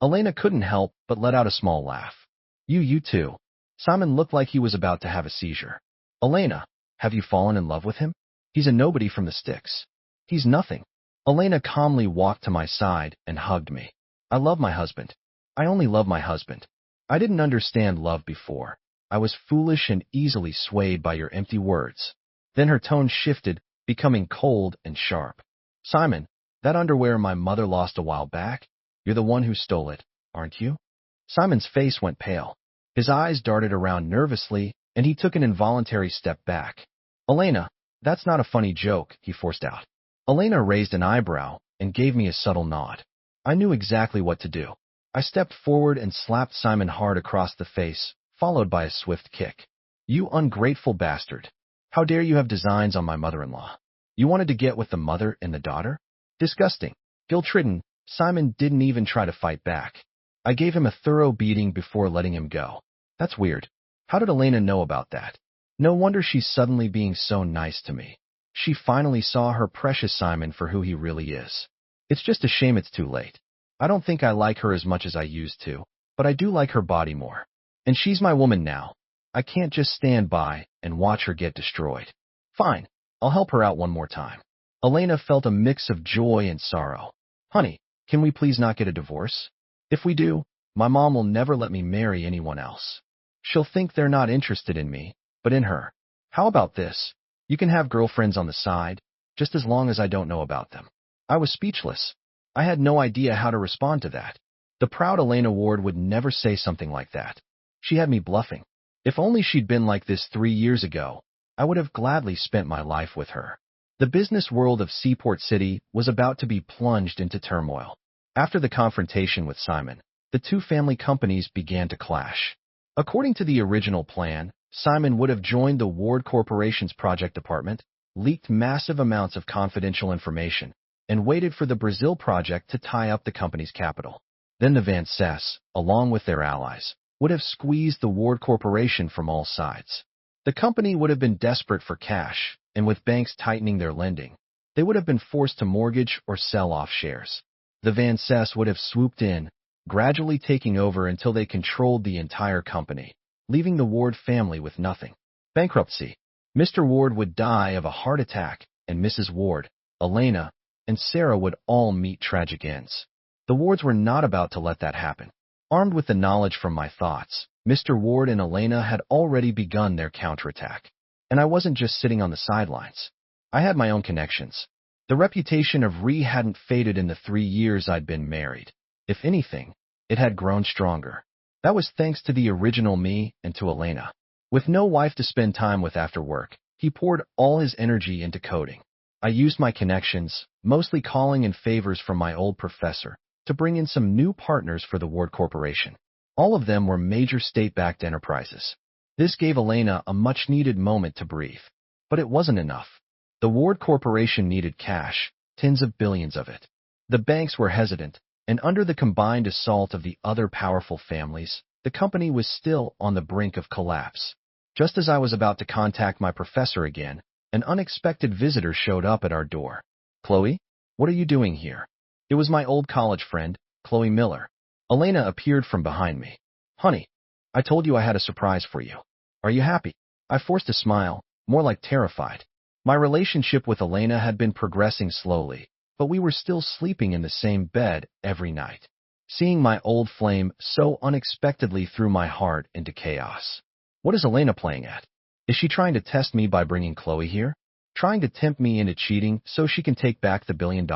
Speaker 1: Elena couldn't help but let out a small laugh. You too. Simon looked like he was about to have a seizure. Elena, have you fallen in love with him? He's a nobody from the sticks. He's nothing. Elena calmly walked to my side and hugged me. I love my husband. I only love my husband. I didn't understand love before. I was foolish and easily swayed by your empty words. Then her tone shifted, becoming cold and sharp. Simon, That underwear my mother lost a while back? You're the one who stole it, aren't you? Simon's face went pale. His eyes darted around nervously, and he took an involuntary step back. Elena, that's not a funny joke, he forced out. Elena raised an eyebrow and gave me a subtle nod. I knew exactly what to do. I stepped forward and slapped Simon hard across the face, followed by a swift kick. You ungrateful bastard. How dare you have designs on my mother-in-law? You wanted to get with the mother and the daughter? Disgusting. Guilt-ridden, Simon didn't even try to fight back. I gave him a thorough beating before letting him go. That's weird. How did Elena know about that? No wonder she's suddenly being so nice to me. She finally saw her precious Simon for who he really is. It's just a shame it's too late. I don't think I like her as much as I used to, but I do like her body more. And she's my woman now. I can't just stand by and watch her get destroyed. Fine, I'll help her out one more time. Elena felt a mix of joy and sorrow. Honey, can we please not get a divorce? If we do, my mom will never let me marry anyone else. She'll think they're not interested in me, but in her. How about this? You can have girlfriends on the side, just as long as I don't know about them. I was speechless. I had no idea how to respond to that. The proud Elena Ward would never say something like that. She had me bluffing. If only she'd been like this 3 years ago, I would have gladly spent my life with her. The business world of Seaport City was about to be plunged into turmoil. After the confrontation with Simon, the two family companies began to clash. According to the original plan, Simon would have joined the Ward Corporation's project department, leaked massive amounts of confidential information, and waited for the Brazil project to tie up the company's capital. Then the Van Cess, along with their allies, would have squeezed the Ward Corporation from all sides. The company would have been desperate for cash, and with banks tightening their lending, they would have been forced to mortgage or sell off shares. The Van Cess would have swooped in, gradually taking over until they controlled the entire company, leaving the Ward family with nothing. Bankruptcy. Mr. Ward would die of a heart attack, and Mrs. Ward, Elena, and Sarah would all meet tragic ends. The Wards were not about to let that happen. Armed with the knowledge from my thoughts, Mr. Ward and Elena had already begun their counterattack. And I wasn't just sitting on the sidelines. I had my own connections. The reputation of Ree hadn't faded in the 3 years I'd been married. If anything, it had grown stronger. That was thanks to the original me and to Elena. With no wife to spend time with after work, he poured all his energy into coding. I used my connections, mostly calling in favors from my old professor, to bring in some new partners for the Ward Corporation. All of them were major state-backed enterprises. This gave Elena a much-needed moment to breathe. But it wasn't enough. The Ward Corporation needed cash, tens of billions of it. The banks were hesitant, and under the combined assault of the other powerful families, the company was still on the brink of collapse. Just as I was about to contact my professor again, an unexpected visitor showed up at our door. Chloe, what are you doing here? It was my old college friend, Chloe Miller. Elena appeared from behind me. Honey, I told you I had a surprise for you. Are you happy? I forced a smile, more like terrified. My relationship with Elena had been progressing slowly, but we were still sleeping in the same bed every night. Seeing my old flame so unexpectedly threw my heart into chaos. What is Elena playing at? Is she trying to test me by bringing Chloe here? Trying to tempt me into cheating so she can take back the $1 billion?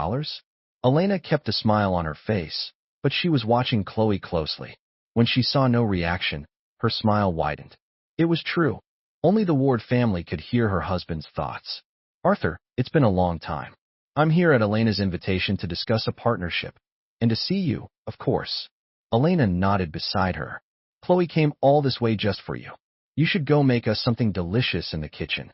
Speaker 1: Elena kept a smile on her face, but she was watching Chloe closely. When she saw no reaction, her smile widened. It was true. Only the Ward family could hear her husband's thoughts. Arthur, it's been a long time. I'm here at Elena's invitation to discuss a partnership. And to see you, of course. Elena nodded beside her. Chloe came all this way just for you. You should go make us something delicious in the kitchen.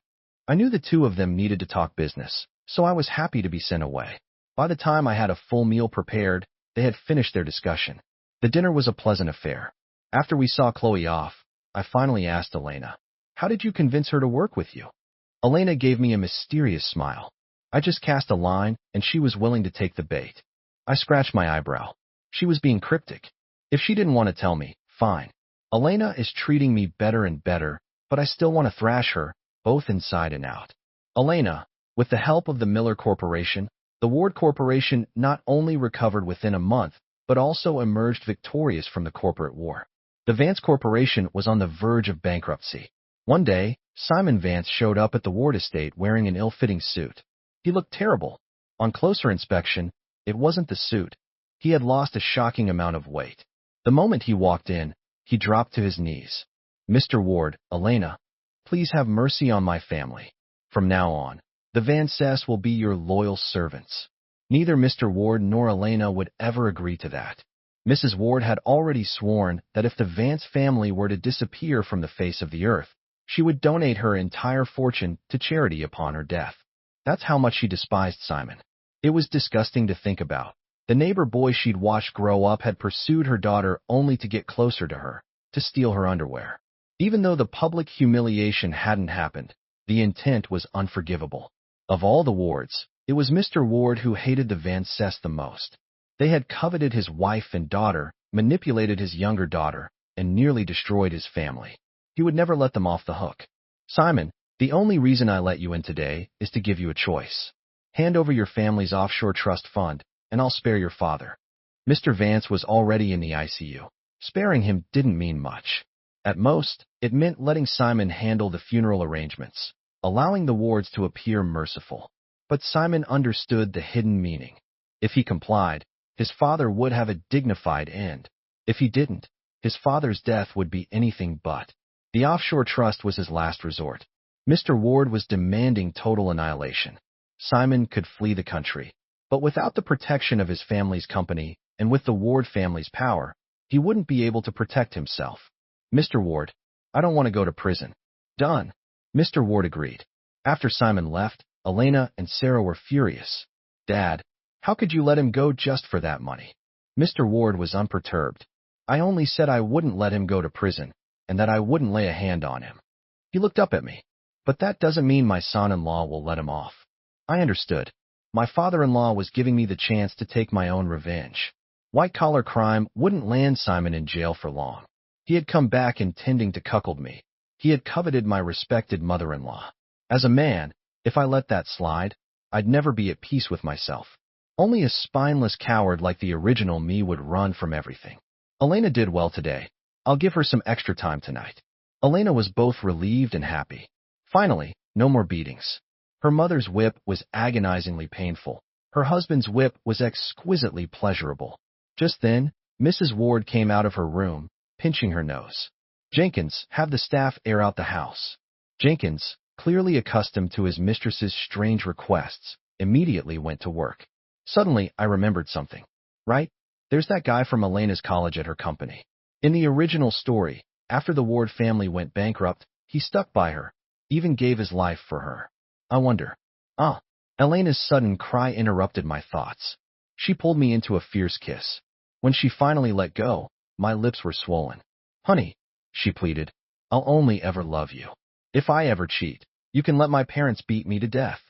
Speaker 1: I knew the two of them needed to talk business, so I was happy to be sent away. By the time I had a full meal prepared, they had finished their discussion. The dinner was a pleasant affair. After we saw Chloe off, I finally asked Elena, how did you convince her to work with you? Elena gave me a mysterious smile. I just cast a line, and she was willing to take the bait. I scratched my eyebrow. She was being cryptic. If she didn't want to tell me, fine. Elena is treating me better and better, but I still want to thrash her, both inside and out. Elena, with the help of the Miller Corporation, the Ward Corporation not only recovered within a month, but also emerged victorious from the corporate war. The Vance Corporation was on the verge of bankruptcy. One day, Simon Vance showed up at the Ward estate wearing an ill-fitting suit. He looked terrible. On closer inspection, It wasn't the suit. He had lost a shocking amount of weight. The moment he walked in, he dropped to his knees. Mr. Ward, Elena, please have mercy on my family. From now on, the Van Cess will be your loyal servants. Neither Mr. Ward nor Elena would ever agree to that. Mrs. Ward had already sworn that if the Vance family were to disappear from the face of the earth, she would donate her entire fortune to charity upon her death. That's how much she despised Simon. It was disgusting to think about. The neighbor boy she'd watched grow up had pursued her daughter only to get closer to her, to steal her underwear. Even though the public humiliation hadn't happened, the intent was unforgivable. Of all the Wards, it was Mr. Ward who hated the Van Cess the most. They had coveted his wife and daughter, manipulated his younger daughter, and nearly destroyed his family. He would never let them off the hook. Simon, the only reason I let you in today is to give you a choice. Hand over your family's offshore trust fund, and I'll spare your father. Mr. Vance was already in the ICU. Sparing him didn't mean much. At most, it meant letting Simon handle the funeral arrangements, allowing the Wards to appear merciful. But Simon understood the hidden meaning. If he complied, his father would have a dignified end. If he didn't, his father's death would be anything but. The offshore trust was his last resort. Mr. Ward was demanding total annihilation. Simon could flee the country, but without the protection of his family's company and with the Ward family's power, he wouldn't be able to protect himself. Mr. Ward, I don't want to go to prison. Done. Mr. Ward agreed. After Simon left, Elena and Sarah were furious. Dad, how could you let him go just for that money? Mr. Ward was unperturbed. I only said I wouldn't let him go to prison, and that I wouldn't lay a hand on him. He looked up at me. But that doesn't mean my son-in-law will let him off. I understood. My father-in-law was giving me the chance to take my own revenge. White-collar crime wouldn't land Simon in jail for long. He had come back intending to cuckold me. He had coveted my respected mother-in-law. As a man, if I let that slide, I'd never be at peace with myself. Only a spineless coward like the original me would run from everything. Elena did well today. I'll give her some extra time tonight. Elena was both relieved and happy. Finally, no more beatings. Her mother's whip was agonizingly painful. Her husband's whip was exquisitely pleasurable. Just then, Mrs. Ward came out of her room, pinching her nose. Jenkins, have the staff air out the house. Jenkins, clearly accustomed to his mistress's strange requests, immediately went to work. Suddenly, I remembered something. Right? There's that guy from Elena's college at her company. In the original story, after the Ward family went bankrupt, he stuck by her, even gave his life for her. I wonder. Elena's sudden cry interrupted my thoughts. She pulled me into a fierce kiss. When she finally let go, my lips were swollen. Honey, she pleaded, I'll only ever love you. If I ever cheat, you can let my parents beat me to death.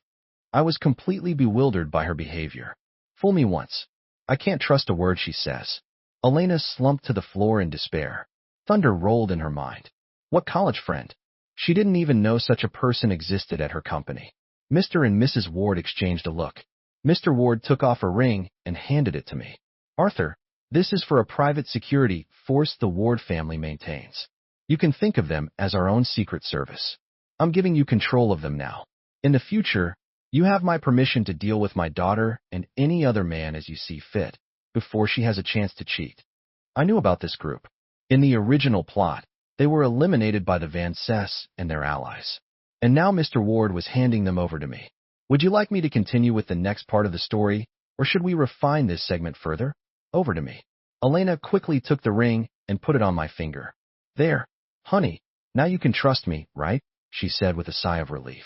Speaker 1: I was completely bewildered by her behavior. Fool me once. I can't trust a word she says. Elena slumped to the floor in despair. Thunder rolled in her mind. What college friend? She didn't even know such a person existed at her company. Mr. and Mrs. Ward exchanged a look. Mr. Ward took off a ring and handed it to me. Arthur, this is for a private security force the Ward family maintains. You can think of them as our own secret service. I'm giving you control of them now. In the future, you have my permission to deal with my daughter and any other man as you see fit, before she has a chance to cheat. I knew about this group. In the original plot, they were eliminated by the Van Cess and their allies. And now Mr. Ward was handing them over to me. Would you like me to continue with the next part of the story, or should we refine this segment further? Over to me. Elena quickly took the ring and put it on my finger. There, honey, now you can trust me, right? She said with a sigh of relief.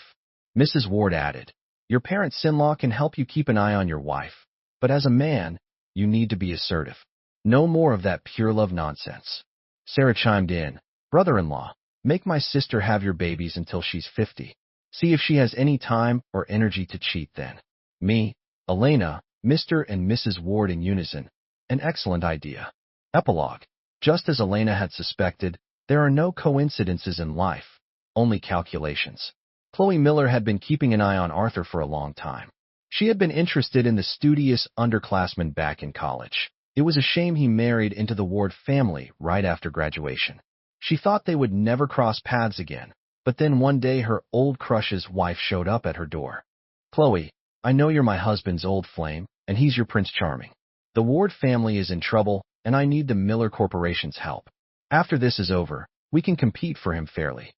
Speaker 1: Mrs. Ward added, your parents-in-law can help you keep an eye on your wife, but as a man, you need to be assertive. No more of that pure love nonsense. Sarah chimed in, brother-in-law, make my sister have your babies until she's 50. See if she has any time or energy to cheat then. Me, Elena, Mr. and Mrs. Ward in unison. An excellent idea. Epilogue. Just as Elena had suspected, there are no coincidences in life, only calculations. Chloe Miller had been keeping an eye on Arthur for a long time. She had been interested in the studious underclassman back in college. It was a shame he married into the Ward family right after graduation. She thought they would never cross paths again, but then one day her old crush's wife showed up at her door. Chloe, I know you're my husband's old flame, and he's your Prince Charming. The Ward family is in trouble, and I need the Miller Corporation's help. After this is over, we can compete for him fairly.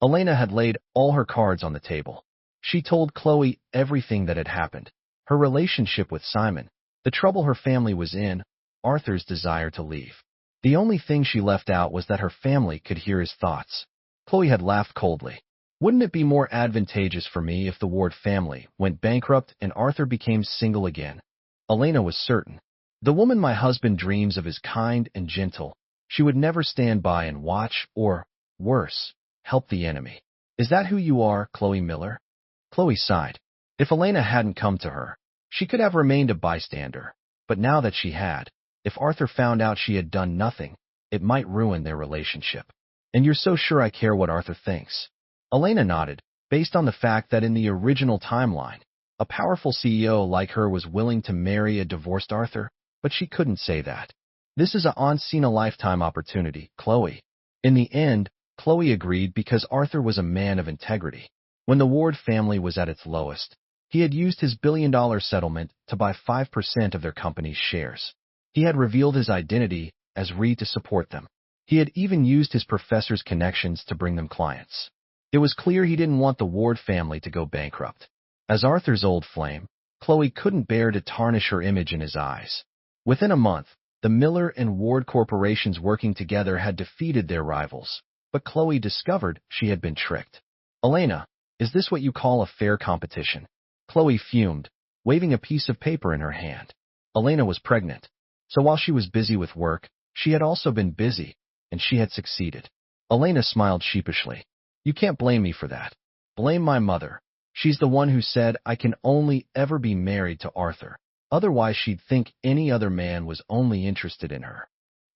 Speaker 1: Elena had laid all her cards on the table. She told Chloe everything that had happened. Her relationship with Simon, the trouble her family was in, Arthur's desire to leave. The only thing she left out was that her family could hear his thoughts. Chloe had laughed coldly. Wouldn't it be more advantageous for me if the Ward family went bankrupt and Arthur became single again? Elena was certain. The woman my husband dreams of is kind and gentle. She would never stand by and watch or, worse, help the enemy. Is that who you are, Chloe Miller? Chloe sighed. If Elena hadn't come to her, she could have remained a bystander. But now that she had, if Arthur found out she had done nothing, it might ruin their relationship. And you're so sure I care what Arthur thinks? Elena nodded, based on the fact that in the original timeline, a powerful CEO like her was willing to marry a divorced Arthur, but she couldn't say that. This is a once-in-a-lifetime opportunity, Chloe. In the end, Chloe agreed because Arthur was a man of integrity. When the Ward family was at its lowest, he had used his billion-dollar settlement to buy 5% of their company's shares. He had revealed his identity as Reed to support them. He had even used his professor's connections to bring them clients. It was clear he didn't want the Ward family to go bankrupt. As Arthur's old flame, Chloe couldn't bear to tarnish her image in his eyes. Within a month, the Miller and Ward corporations working together had defeated their rivals, but Chloe discovered she had been tricked. Elena, is this what you call a fair competition? Chloe fumed, waving a piece of paper in her hand. Elena was pregnant, so while she was busy with work, she had also been busy, and she had succeeded. Elena smiled sheepishly. You can't blame me for that. Blame my mother. She's the one who said I can only ever be married to Arthur. Otherwise, she'd think any other man was only interested in her.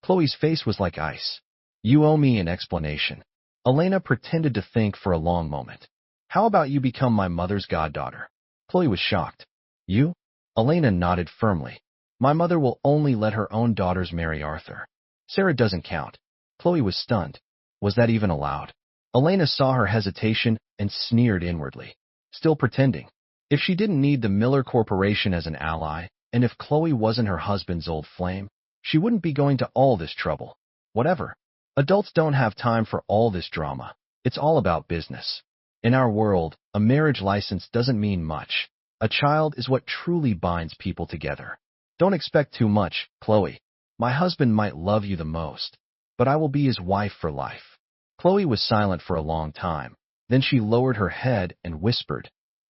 Speaker 1: Chloe's face was like ice. You owe me an explanation. Elena pretended to think for a long moment. How about you become my mother's goddaughter? Chloe was shocked. You? Elena nodded firmly. My mother will only let her own daughters marry Arthur. Sarah doesn't count. Chloe was stunned. Was that even allowed? Elena saw her hesitation and sneered inwardly. Still pretending. If she didn't need the Miller Corporation as an ally, and if Chloe wasn't her husband's old flame, she wouldn't be going to all this trouble. Whatever. Adults don't have time for all this drama. It's all about business. In our world, a marriage license doesn't mean much. A child is what truly binds people together. Don't expect too much, Chloe. My husband might love you the most, but I will be his wife for life. Chloe was silent for a long time. Then she lowered her head and whispered,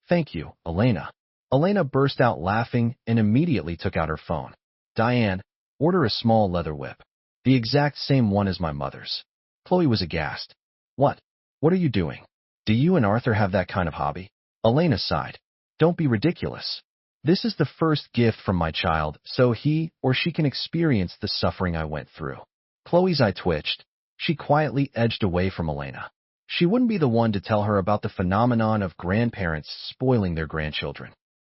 Speaker 1: Thank you, Elena. Elena burst out laughing and immediately took out her phone. Diane, order a small leather whip. The exact same one as my mother's. Chloe was aghast. What? What are you doing? Do you and Arthur have that kind of hobby? Elena sighed. Don't be ridiculous. This is the first gift from my child, so he or she can experience the suffering I went through. Chloe's eye twitched. She quietly edged away from Elena. She wouldn't be the one to tell her about the phenomenon of grandparents spoiling their grandchildren.